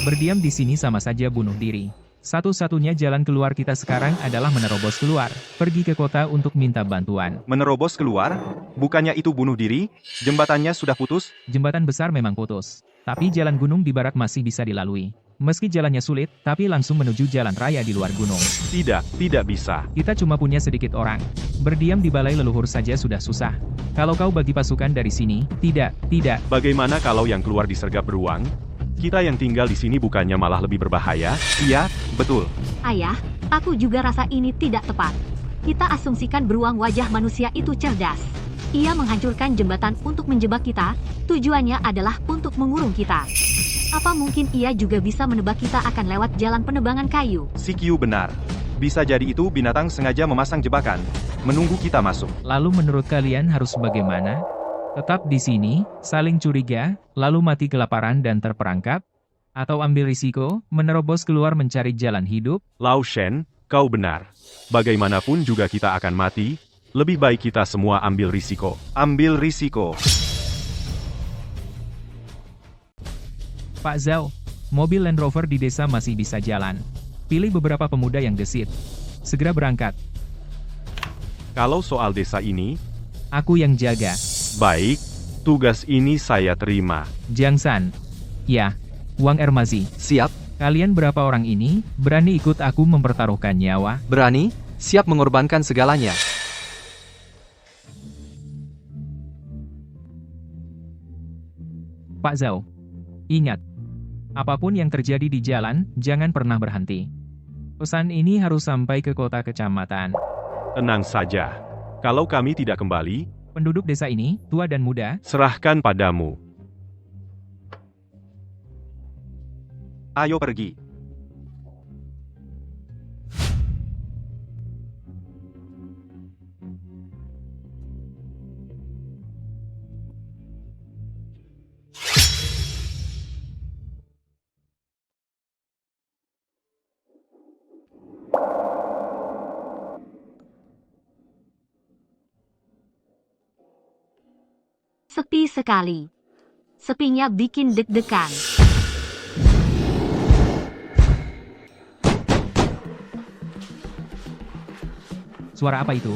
Berdiam di sini sama saja bunuh diri. Satu-satunya jalan keluar kita sekarang adalah menerobos keluar, pergi ke kota untuk minta bantuan. Menerobos keluar? Bukannya itu bunuh diri? Jembatannya sudah putus? Jembatan besar memang putus, tapi jalan gunung di barat masih bisa dilalui. Meski jalannya sulit, tapi langsung menuju jalan raya di luar gunung. Tidak bisa. Kita cuma punya sedikit orang. Berdiam di balai leluhur saja sudah susah. Kalau kau bagi pasukan dari sini, tidak. Bagaimana kalau yang keluar disergap beruang? Kita yang tinggal di sini bukannya malah lebih berbahaya? Iya, betul. Ayah, aku juga rasa ini tidak tepat. Kita asumsikan beruang wajah manusia itu cerdas. Ia menghancurkan jembatan untuk menjebak kita, tujuannya adalah untuk mengurung kita. Apa mungkin ia juga bisa menebak kita akan lewat jalan penebangan kayu? Si Qiu benar. Bisa jadi itu binatang sengaja memasang jebakan, menunggu kita masuk. Lalu menurut kalian harus bagaimana? Tetap di sini, saling curiga, lalu mati kelaparan dan terperangkap? Atau ambil risiko, menerobos keluar mencari jalan hidup? Lao Shen, kau benar. Bagaimanapun juga kita akan mati, lebih baik kita semua ambil risiko. Ambil risiko. Pak Zhao, mobil Land Rover di desa masih bisa jalan. Pilih beberapa pemuda yang gesit. Segera berangkat. Kalau soal desa ini, Aku yang jaga. baik, tugas ini saya terima. Jiang San. Ya, Wang Ermazi. Siap, Kalian berapa orang ini, berani ikut aku mempertaruhkan nyawa? berani, siap mengorbankan segalanya. Pak Zhao. Ingat, apapun yang terjadi di jalan, jangan pernah berhenti. Pesan ini harus sampai ke kota kecamatan. Tenang saja. Kalau kami tidak kembali, Penduduk desa ini, tua dan muda, serahkan padamu. Ayo pergi. Sepi sekali. Sepinya bikin deg-degan. suara apa itu?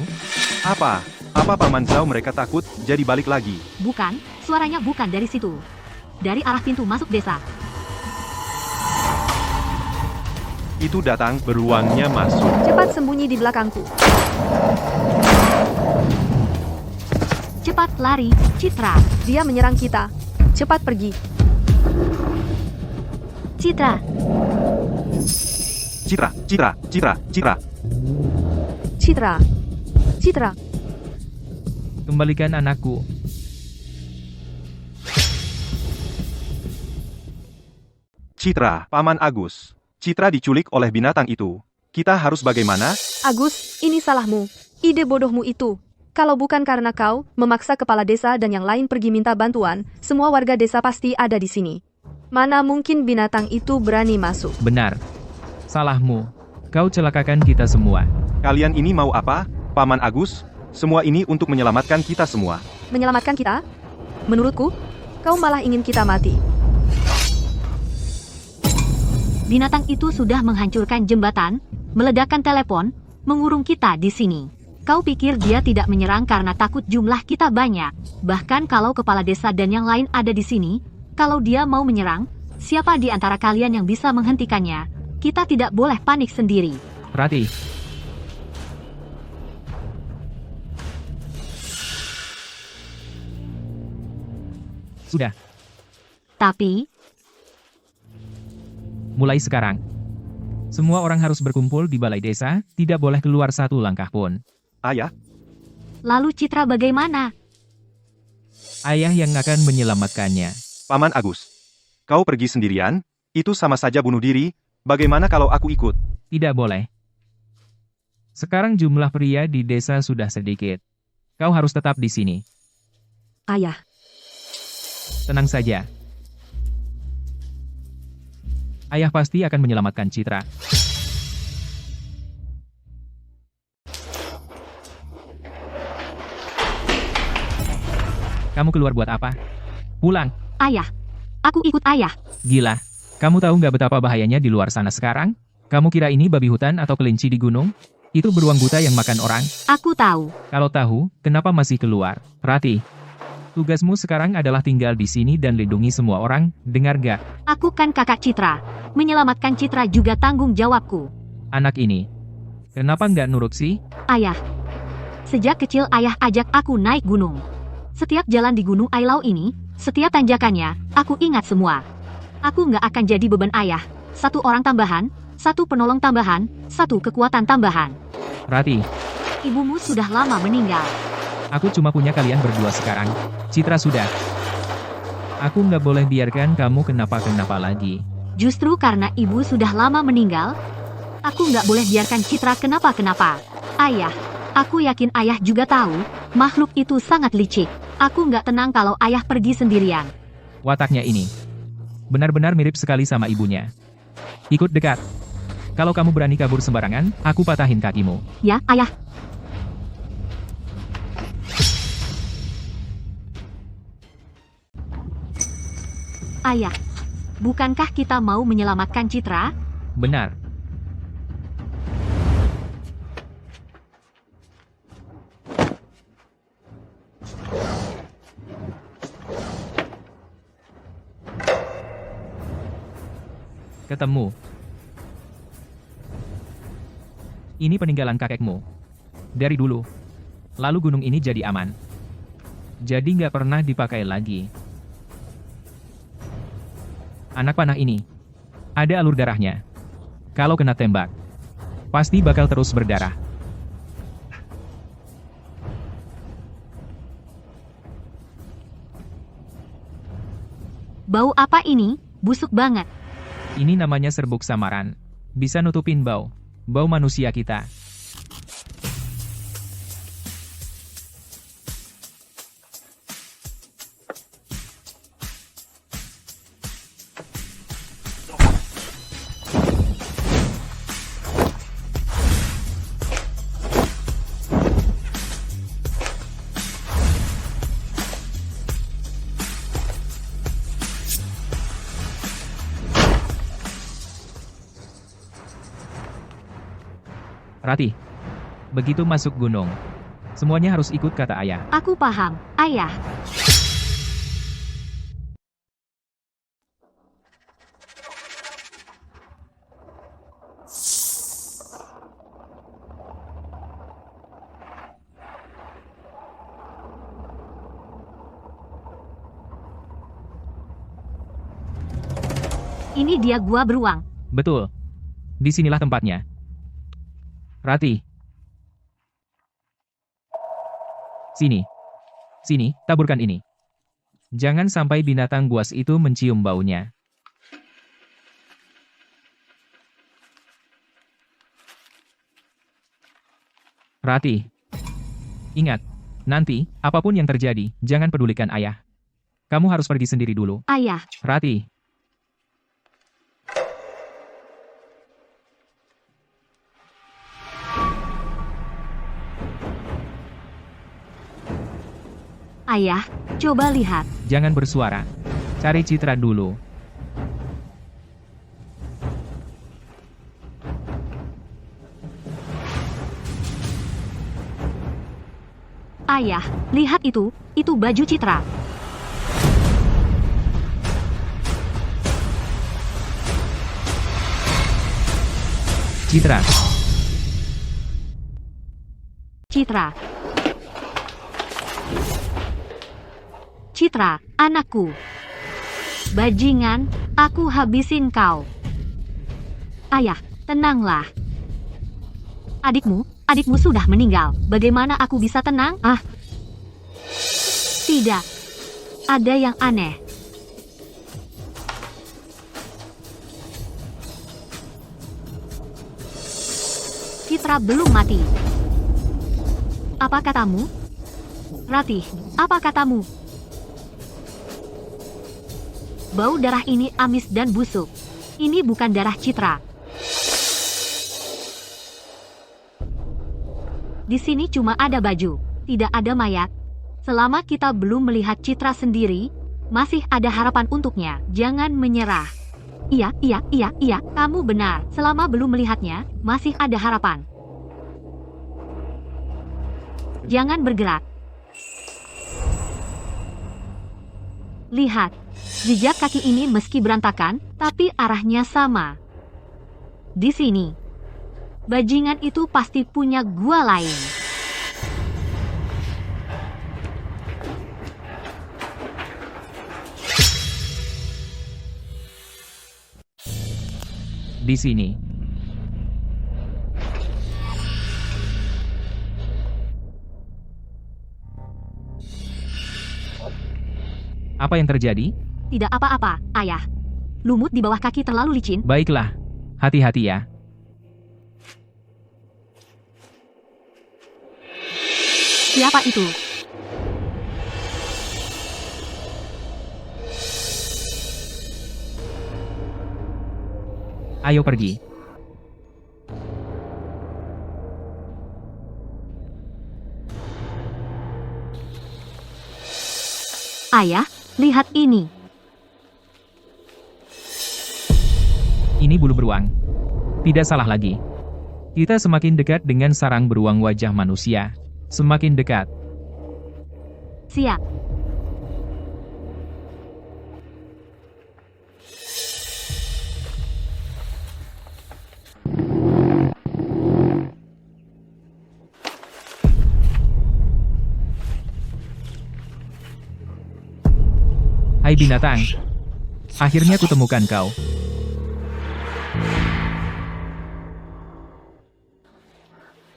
Apa? Apa Paman Zhao mereka takut jadi balik lagi? Bukan, suaranya bukan dari situ. Dari arah pintu masuk desa. Itu datang, beruangnya masuk. Cepat sembunyi di belakangku. Cepat lari, Citra. Dia menyerang kita. Cepat pergi. Citra, Citra, Citra, Citra, Citra. Citra. Citra. Kembalikan anakku. Citra, Paman Agus. Citra diculik oleh binatang itu. Kita harus bagaimana? Agus, ini salahmu. Ide bodohmu itu. Kalau bukan karena kau memaksa kepala desa dan yang lain pergi minta bantuan, semua warga desa pasti ada di sini. Mana mungkin binatang itu berani masuk? Benar. Salahmu. Kau celakakan kita semua. Kalian ini mau apa? Paman Agus, semua ini untuk menyelamatkan kita semua. Menyelamatkan kita? Menurutku, kau malah ingin kita mati. Binatang itu sudah menghancurkan jembatan, meledakkan telepon, mengurung kita di sini. Kau pikir dia tidak menyerang karena takut jumlah kita banyak? Bahkan kalau kepala desa dan yang lain ada di sini, kalau dia mau menyerang, siapa di antara kalian yang bisa menghentikannya? Kita tidak boleh panik sendiri. Rati. Sudah. Tapi, Mulai sekarang, semua orang harus berkumpul di balai desa, tidak boleh keluar satu langkah pun. Ayah, lalu Citra bagaimana? Ayah yang akan menyelamatkannya. Paman Agus. Kau pergi sendirian? Itu sama saja bunuh diri. Bagaimana kalau aku ikut? Tidak boleh. Sekarang jumlah pria di desa sudah sedikit. Kau harus tetap di sini. Ayah, Tenang saja. Ayah pasti akan menyelamatkan Citra. Kamu keluar buat apa? Pulang. Ayah. Aku ikut ayah. Gila. Kamu tahu nggak betapa bahayanya di luar sana sekarang? Kamu kira ini babi hutan atau kelinci di gunung? Itu beruang buta yang makan orang. Aku tahu. Kalau tahu, kenapa masih keluar? Rati. Tugasmu sekarang adalah tinggal di sini dan lindungi semua orang, dengar gak? Aku kan kakak Citra. Menyelamatkan Citra juga tanggung jawabku. Anak ini. Kenapa nggak nurut sih? Ayah. Sejak kecil ayah ajak aku naik gunung. Setiap jalan di Gunung Ailau ini, setiap tanjakannya, aku ingat semua. Aku nggak akan jadi beban ayah. Satu orang tambahan, satu penolong tambahan, satu kekuatan tambahan. Rati, Ibumu sudah lama meninggal. aku cuma punya kalian berdua sekarang. Citra sudah. Aku nggak boleh biarkan kamu kenapa-kenapa lagi. Justru karena ibu sudah lama meninggal, aku nggak boleh biarkan Citra kenapa-kenapa. Ayah, aku yakin ayah juga tahu, makhluk itu sangat licik. Aku nggak tenang kalau ayah pergi sendirian. Wataknya ini. Benar-benar mirip sekali sama ibunya. Ikut dekat. Kalau kamu berani kabur sembarangan, aku patahin kakimu. Ya, ayah. Ayah, bukankah kita mau menyelamatkan Citra? Benar. Ketemu. Ini peninggalan kakekmu. Dari dulu. Lalu gunung ini jadi aman. Jadi nggak pernah dipakai lagi. Anak panah ini. Ada alur darahnya. Kalau kena tembak, Pasti bakal terus berdarah. Bau apa ini? Busuk banget. Ini namanya serbuk samaran. Bisa nutupin bau manusia kita. Ratih, begitu masuk gunung, semuanya harus ikut kata ayah. Aku paham, ayah. Ini dia gua beruang. Betul. Disinilah tempatnya. Ratih. Sini. Sini, taburkan ini. Jangan sampai binatang buas itu mencium baunya. Ratih. Ingat, nanti, apapun yang terjadi, jangan pedulikan ayah. Kamu harus pergi sendiri dulu. Ayah, Ratih. ayah, coba lihat. Jangan bersuara. Cari Citra dulu. Ayah, lihat itu baju Citra. Citra. Citra. Citra, anakku. Bajingan, aku habisin kau. Ayah, tenanglah. Adikmu sudah meninggal. Bagaimana aku bisa tenang? Tidak. Ada yang aneh. Citra belum mati. Apa katamu? Ratih, apa katamu? Bau darah ini amis dan busuk. Ini bukan darah Citra. Di sini cuma ada baju, tidak ada mayat. Selama kita belum melihat Citra sendiri, masih ada harapan untuknya. Jangan menyerah. Iya, kamu benar. Selama belum melihatnya, masih ada harapan. Jangan bergerak. Lihat, jejak kaki ini meski berantakan, tapi arahnya sama. Di sini, bajingan itu pasti punya gua lain. Di sini. Apa yang terjadi? Tidak apa-apa, ayah. Lumut di bawah kaki terlalu licin. Baiklah. Hati-hati ya. Siapa itu? Ayo pergi. Ayah, lihat ini. Ini bulu beruang. Tidak salah lagi. Kita semakin dekat dengan sarang beruang wajah manusia. Semakin dekat. Siap. Hai binatang. Akhirnya kutemukan kau.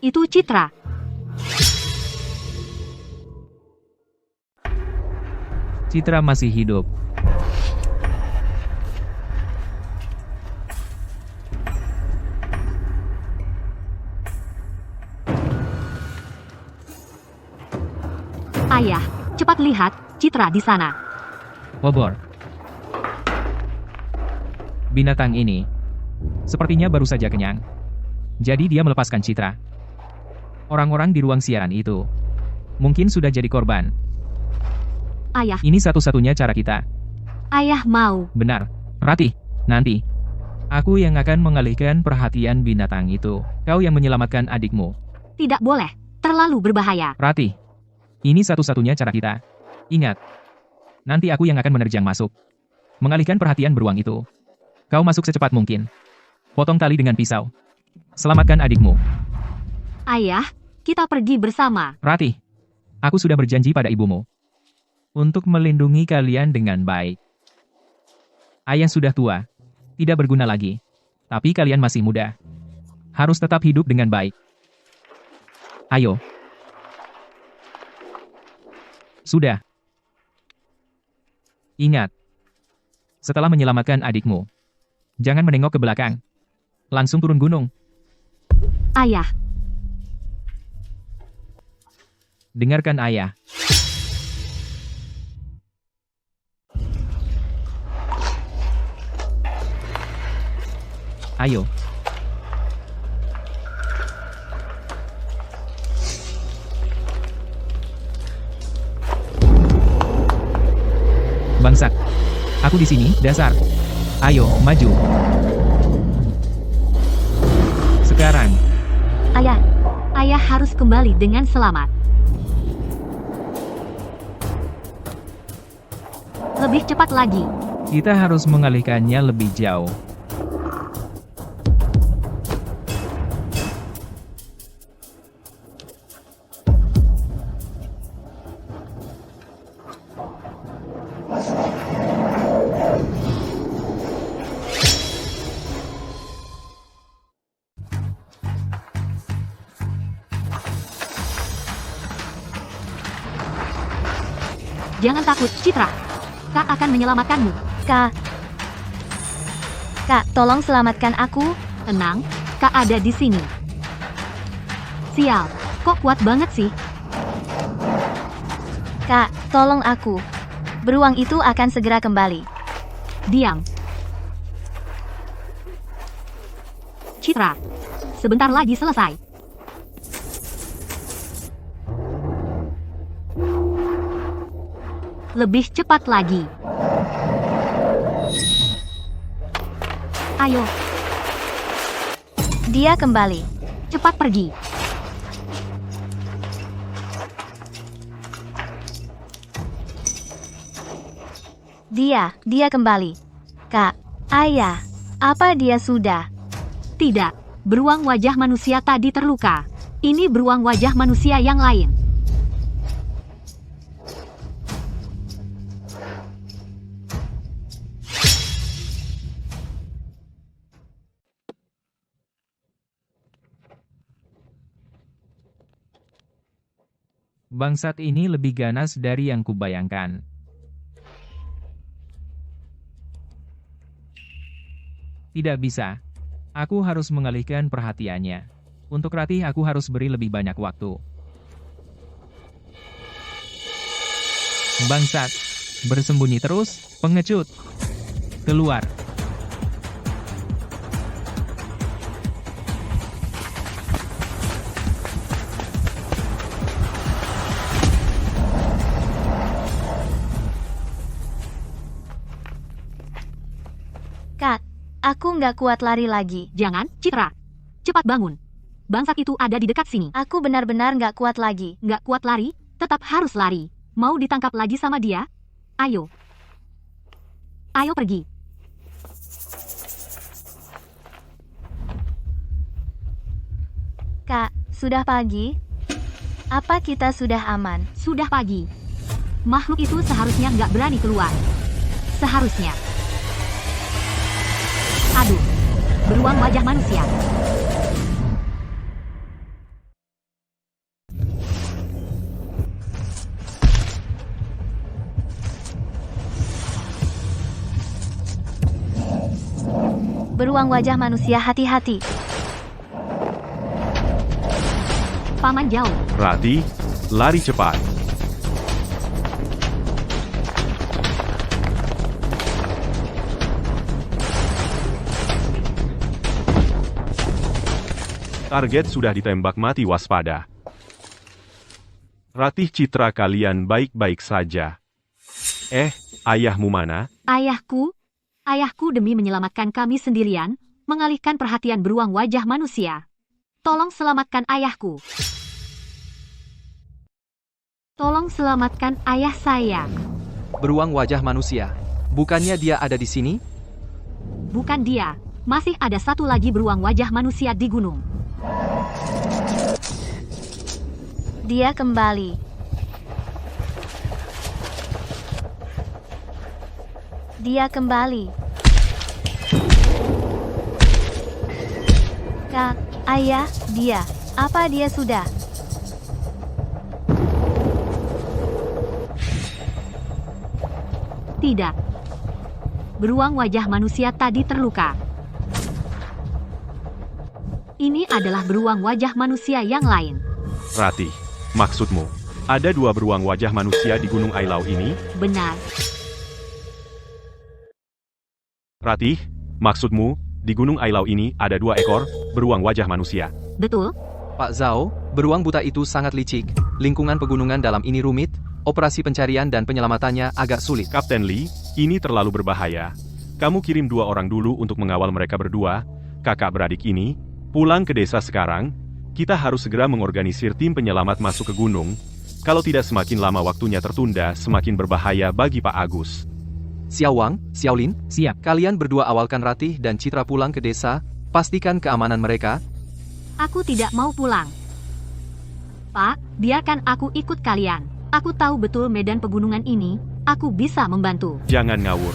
itu Citra. Citra masih hidup. Ayah, cepat lihat, Citra di sana. Bobor. Binatang ini sepertinya baru saja kenyang. Jadi dia melepaskan Citra. Orang-orang di ruang siaran itu mungkin sudah jadi korban. Ayah, Ini satu-satunya cara kita. ayah mau. Benar. Ratih, nanti aku yang akan mengalihkan perhatian binatang itu. Kau yang menyelamatkan adikmu. Tidak boleh, terlalu berbahaya. Ratih, ini satu-satunya cara kita. Ingat, nanti aku yang akan menerjang masuk. Mengalihkan perhatian beruang itu. Kau masuk secepat mungkin. Potong tali dengan pisau. Selamatkan adikmu. Ayah, kita pergi bersama. Ratih, aku sudah berjanji pada ibumu untuk melindungi kalian dengan baik. Ayah sudah tua, tidak berguna lagi. Tapi kalian masih muda. Harus tetap hidup dengan baik. Ayo. Sudah. Ingat. Setelah menyelamatkan adikmu, jangan menengok ke belakang. Langsung turun gunung. Ayah, Dengarkan ayah. Ayo. Bangsat. Aku di sini, dasar. Ayo, maju. Sekarang. ayah, ayah harus kembali dengan selamat. Lebih cepat lagi. Kita harus mengalihkannya lebih jauh. Jangan takut, Citra. Kak akan menyelamatkanmu. Kak. Kak, tolong selamatkan aku. Tenang, Kak ada di sini. Sial, kok kuat banget sih? Kak, tolong aku. Beruang itu akan segera kembali. Diam. Citra, sebentar lagi selesai. Lebih cepat lagi. Ayo, Dia kembali. cepat pergi. Dia kembali. Kak, ayah, apa dia sudah? Tidak, beruang wajah manusia tadi terluka. Ini beruang wajah manusia yang lain. Bangsat ini lebih ganas dari yang kubayangkan. Tidak bisa. Aku harus mengalihkan perhatiannya. Untuk Ratih aku harus beri lebih banyak waktu. Bangsat. Bersembunyi terus, pengecut. Keluar. Kak, aku nggak kuat lari lagi. Jangan, Citra. Cepat bangun. Bangsat itu ada di dekat sini. Aku benar-benar nggak kuat lagi. Nggak kuat lari, tetap harus lari. Mau ditangkap lagi sama dia? Ayo. Ayo pergi. Kak, sudah pagi? Apa kita sudah aman? Sudah pagi. Makhluk itu seharusnya nggak berani keluar. Seharusnya. Aduh, beruang wajah manusia. beruang wajah manusia, hati-hati. Paman Zhao, Ratih, lari cepat. Target sudah ditembak mati, waspada. Ratih, citra kalian baik-baik saja. Ayahmu mana? ayahku demi menyelamatkan kami sendirian, mengalihkan perhatian beruang wajah manusia. Tolong selamatkan ayahku. Tolong selamatkan ayah saya. Beruang wajah manusia. Bukannya dia ada di sini? Bukan dia, masih ada satu lagi beruang wajah manusia di gunung. Dia kembali. Dia kembali. Kak, ayah, dia. Apa dia sudah? Tidak. Beruang wajah manusia tadi terluka. Ini adalah beruang wajah manusia yang lain. Ratih, maksudmu, ada 2 beruang wajah manusia di Gunung Ailau ini? Benar. Ratih, maksudmu, di Gunung Ailau ini ada 2 ekor beruang wajah manusia? Betul? Pak Zhao, beruang buta itu sangat licik. Lingkungan pegunungan dalam ini rumit, operasi pencarian dan penyelamatannya agak sulit. Kapten Lee, ini terlalu berbahaya. Kamu kirim 2 orang dulu untuk mengawal mereka berdua, kakak beradik ini, pulang ke desa sekarang. Kita harus segera mengorganisir tim penyelamat masuk ke gunung. Kalau tidak semakin lama waktunya tertunda, semakin berbahaya bagi Pak Agus. Xiao Wang, Xiao Lin, Siap. kalian berdua awalkan Ratih dan Citra pulang ke desa, pastikan keamanan mereka. Aku tidak mau pulang. Pak, biarkan aku ikut kalian. Aku tahu betul medan pegunungan ini, aku bisa membantu. Jangan ngawur.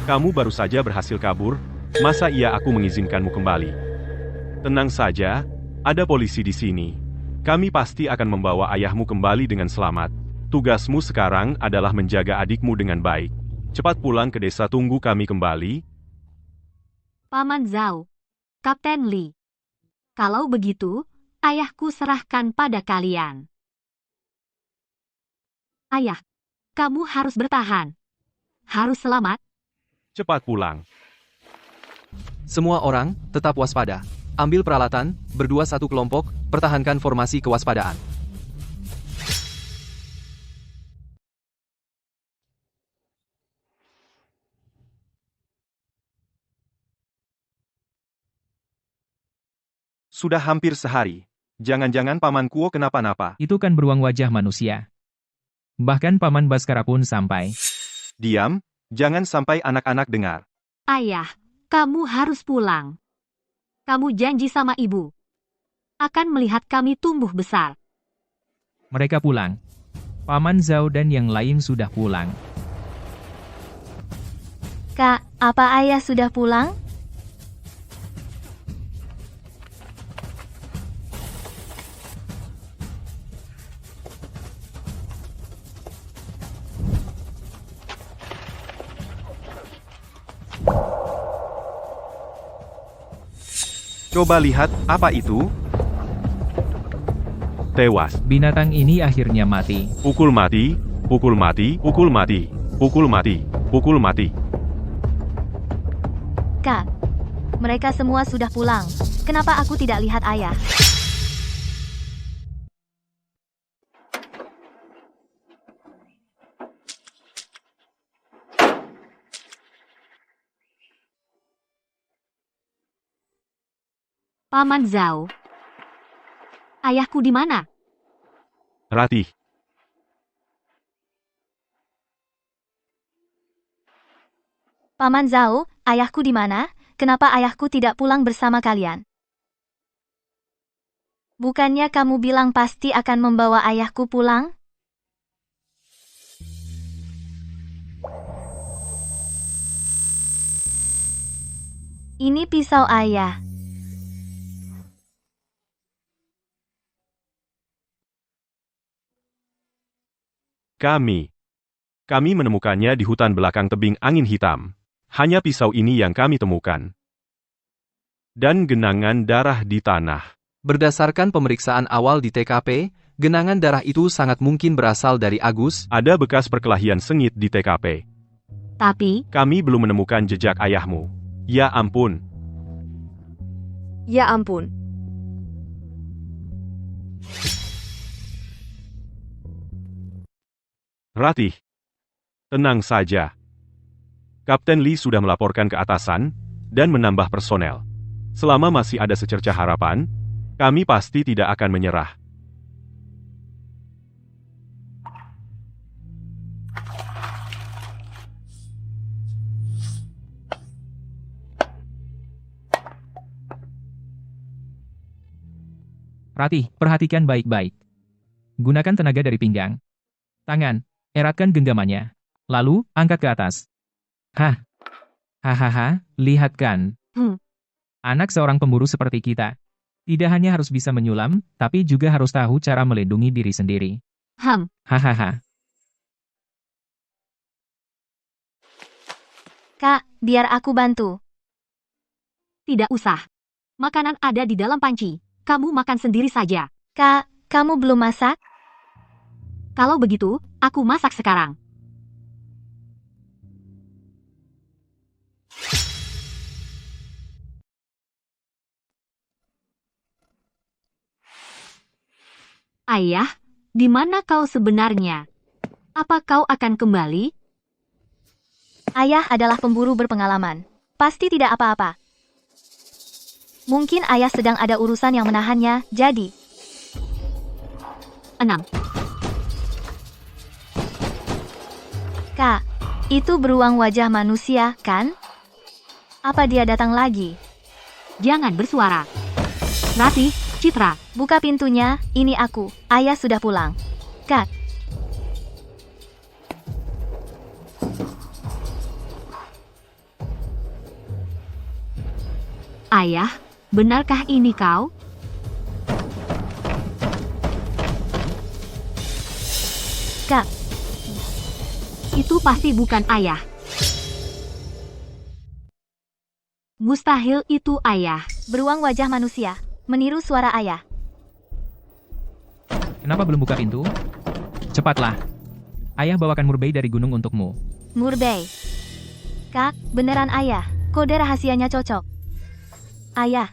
Kamu baru saja berhasil kabur, masa iya aku mengizinkanmu kembali? Tenang saja, ada polisi di sini. Kami pasti akan membawa ayahmu kembali dengan selamat. Tugasmu sekarang adalah menjaga adikmu dengan baik. Cepat pulang ke desa, tunggu kami kembali. Paman Zhao, Kapten Lee. Kalau begitu, ayahku serahkan pada kalian. Ayah, kamu harus bertahan. Harus selamat. Cepat pulang. Semua orang, tetap waspada. Ambil peralatan, berdua satu kelompok, pertahankan formasi kewaspadaan. Sudah hampir sehari. Jangan-jangan Paman Kuo kenapa-napa. Itu kan beruang wajah manusia. Bahkan Paman Baskara pun sampai. Diam, jangan sampai anak-anak dengar. Ayah, kamu harus pulang. Kamu janji sama ibu. Akan melihat kami tumbuh besar. Mereka pulang. Paman Zhao dan yang lain sudah pulang. Kak, apa ayah sudah pulang? Coba lihat, apa itu? Tewas. Binatang ini akhirnya mati. Pukul mati, pukul mati, pukul mati, pukul mati, pukul mati. Kak, mereka semua sudah pulang. Kenapa aku tidak lihat ayah? Paman Zhao. Ayahku di mana? Ratih. Paman Zhao, ayahku di mana? Kenapa ayahku tidak pulang bersama kalian? Bukannya kamu bilang pasti akan membawa ayahku pulang? Ini pisau ayah. Kami menemukannya di hutan belakang tebing angin hitam. Hanya pisau ini yang kami temukan. dan genangan darah di tanah. Berdasarkan pemeriksaan awal di TKP, genangan darah itu sangat mungkin berasal dari Agus. Ada bekas perkelahian sengit di TKP. Tapi, Kami belum menemukan jejak ayahmu. Ya ampun. Ya ampun. Ratih. Tenang saja. Kapten Lee sudah melaporkan ke atasan dan menambah personel. Selama masih ada secercah harapan, kami pasti tidak akan menyerah. Ratih, perhatikan baik-baik. Gunakan tenaga dari pinggang. Tangan, eratkan genggamannya. Lalu, angkat ke atas. Hah. Hahaha, lihat kan. Anak seorang pemburu seperti kita. Tidak hanya harus bisa menyulam, tapi juga harus tahu cara melindungi diri sendiri. Hahaha. Kak, biar aku bantu. tidak usah. Makanan ada di dalam panci. Kamu makan sendiri saja. Kak, kamu belum masak? Kalau begitu, aku masak sekarang. Ayah, di mana kau sebenarnya? Apa kau akan kembali? Ayah adalah pemburu berpengalaman. Pasti tidak apa-apa. Mungkin ayah sedang ada urusan yang menahannya, jadi... 6. Kak, itu beruang wajah manusia, kan? Apa dia datang lagi? Jangan bersuara. Ratih, Citra, Buka pintunya, ini aku. Ayah sudah pulang. Kak, ayah, benarkah ini kau? Kak, Itu pasti bukan ayah. Mustahil itu ayah. beruang wajah manusia. Meniru suara ayah. Kenapa belum buka pintu? Cepatlah. Ayah bawakan murbei dari gunung untukmu. Murbei. Kak, beneran ayah. Kode rahasianya cocok. Ayah,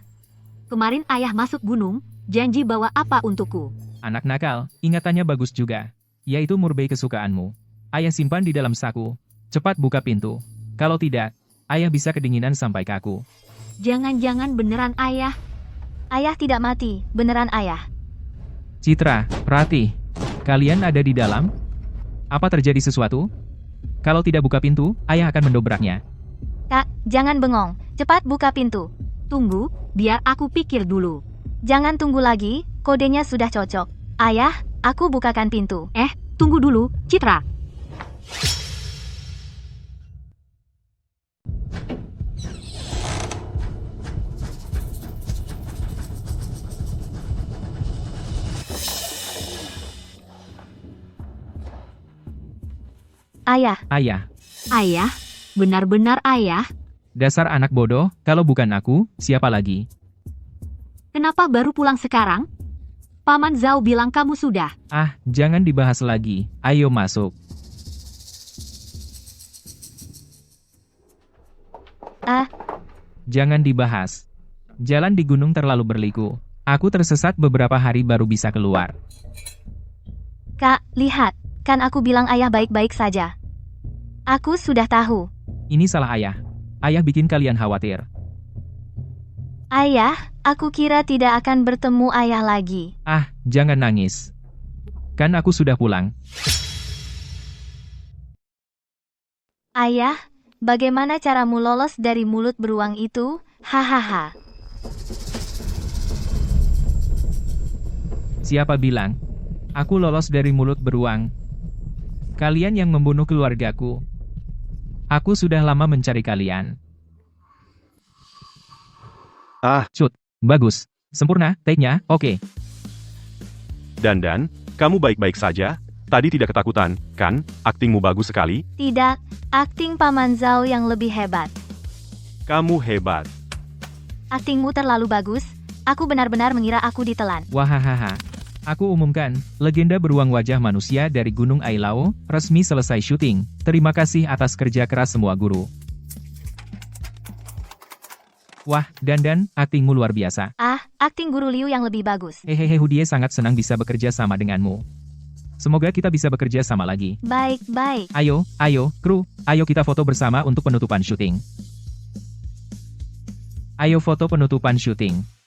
Kemarin ayah masuk gunung, janji bawa apa untukku? Anak nakal, ingatannya bagus juga. Yaitu murbei kesukaanmu. Ayah simpan di dalam saku. Cepat buka pintu. Kalau tidak, ayah bisa kedinginan sampai kaku. Jangan-jangan beneran ayah. ayah tidak mati. Beneran ayah. Citra, Ratih, kalian ada di dalam? Apa terjadi sesuatu? Kalau tidak buka pintu, ayah akan mendobraknya. Kak, jangan bengong. Cepat buka pintu. Tunggu, biar aku pikir dulu. Jangan tunggu lagi, kodenya sudah cocok. Ayah, aku bukakan pintu. Tunggu dulu, Citra. Ayah, Ayah, Ayah, benar-benar ayah. dasar anak bodoh, kalau bukan aku, siapa lagi? Kenapa baru pulang sekarang? Paman Zhao bilang kamu sudah. Ah, jangan dibahas lagi. Ayo masuk. Ah. Jangan dibahas. Jalan di gunung terlalu berliku. Aku tersesat beberapa hari baru bisa keluar. Kak, lihat. Kan aku bilang ayah baik-baik saja. Aku sudah tahu. Ini salah ayah. Ayah bikin kalian khawatir. Ayah, aku kira tidak akan bertemu ayah lagi. Ah, jangan nangis. Kan aku sudah pulang. Ayah, bagaimana caramu lolos dari mulut beruang itu? Hahaha. Siapa bilang? Aku lolos dari mulut beruang. Kalian yang membunuh keluargaku. Aku sudah lama mencari kalian. Shoot. Bagus. Sempurna, take-nya, oke. Dandan, kamu baik-baik saja? Tadi tidak ketakutan, kan? Aktingmu bagus sekali. Tidak, akting Paman Zhao yang lebih hebat. Kamu hebat. Aktingmu terlalu bagus. Aku benar-benar mengira aku ditelan. Wahahaha. Aku umumkan, legenda beruang wajah manusia dari Gunung Ailao, resmi selesai syuting. Terima kasih atas kerja keras semua guru. Wah, Dandan, aktingmu luar biasa. Ah, akting Guru Liu yang lebih bagus. Hehehe, Hudie sangat senang bisa bekerja sama denganmu. Semoga kita bisa bekerja sama lagi. Baik, baik. Ayo, kru, ayo kita foto bersama untuk penutupan syuting. Ayo foto penutupan syuting.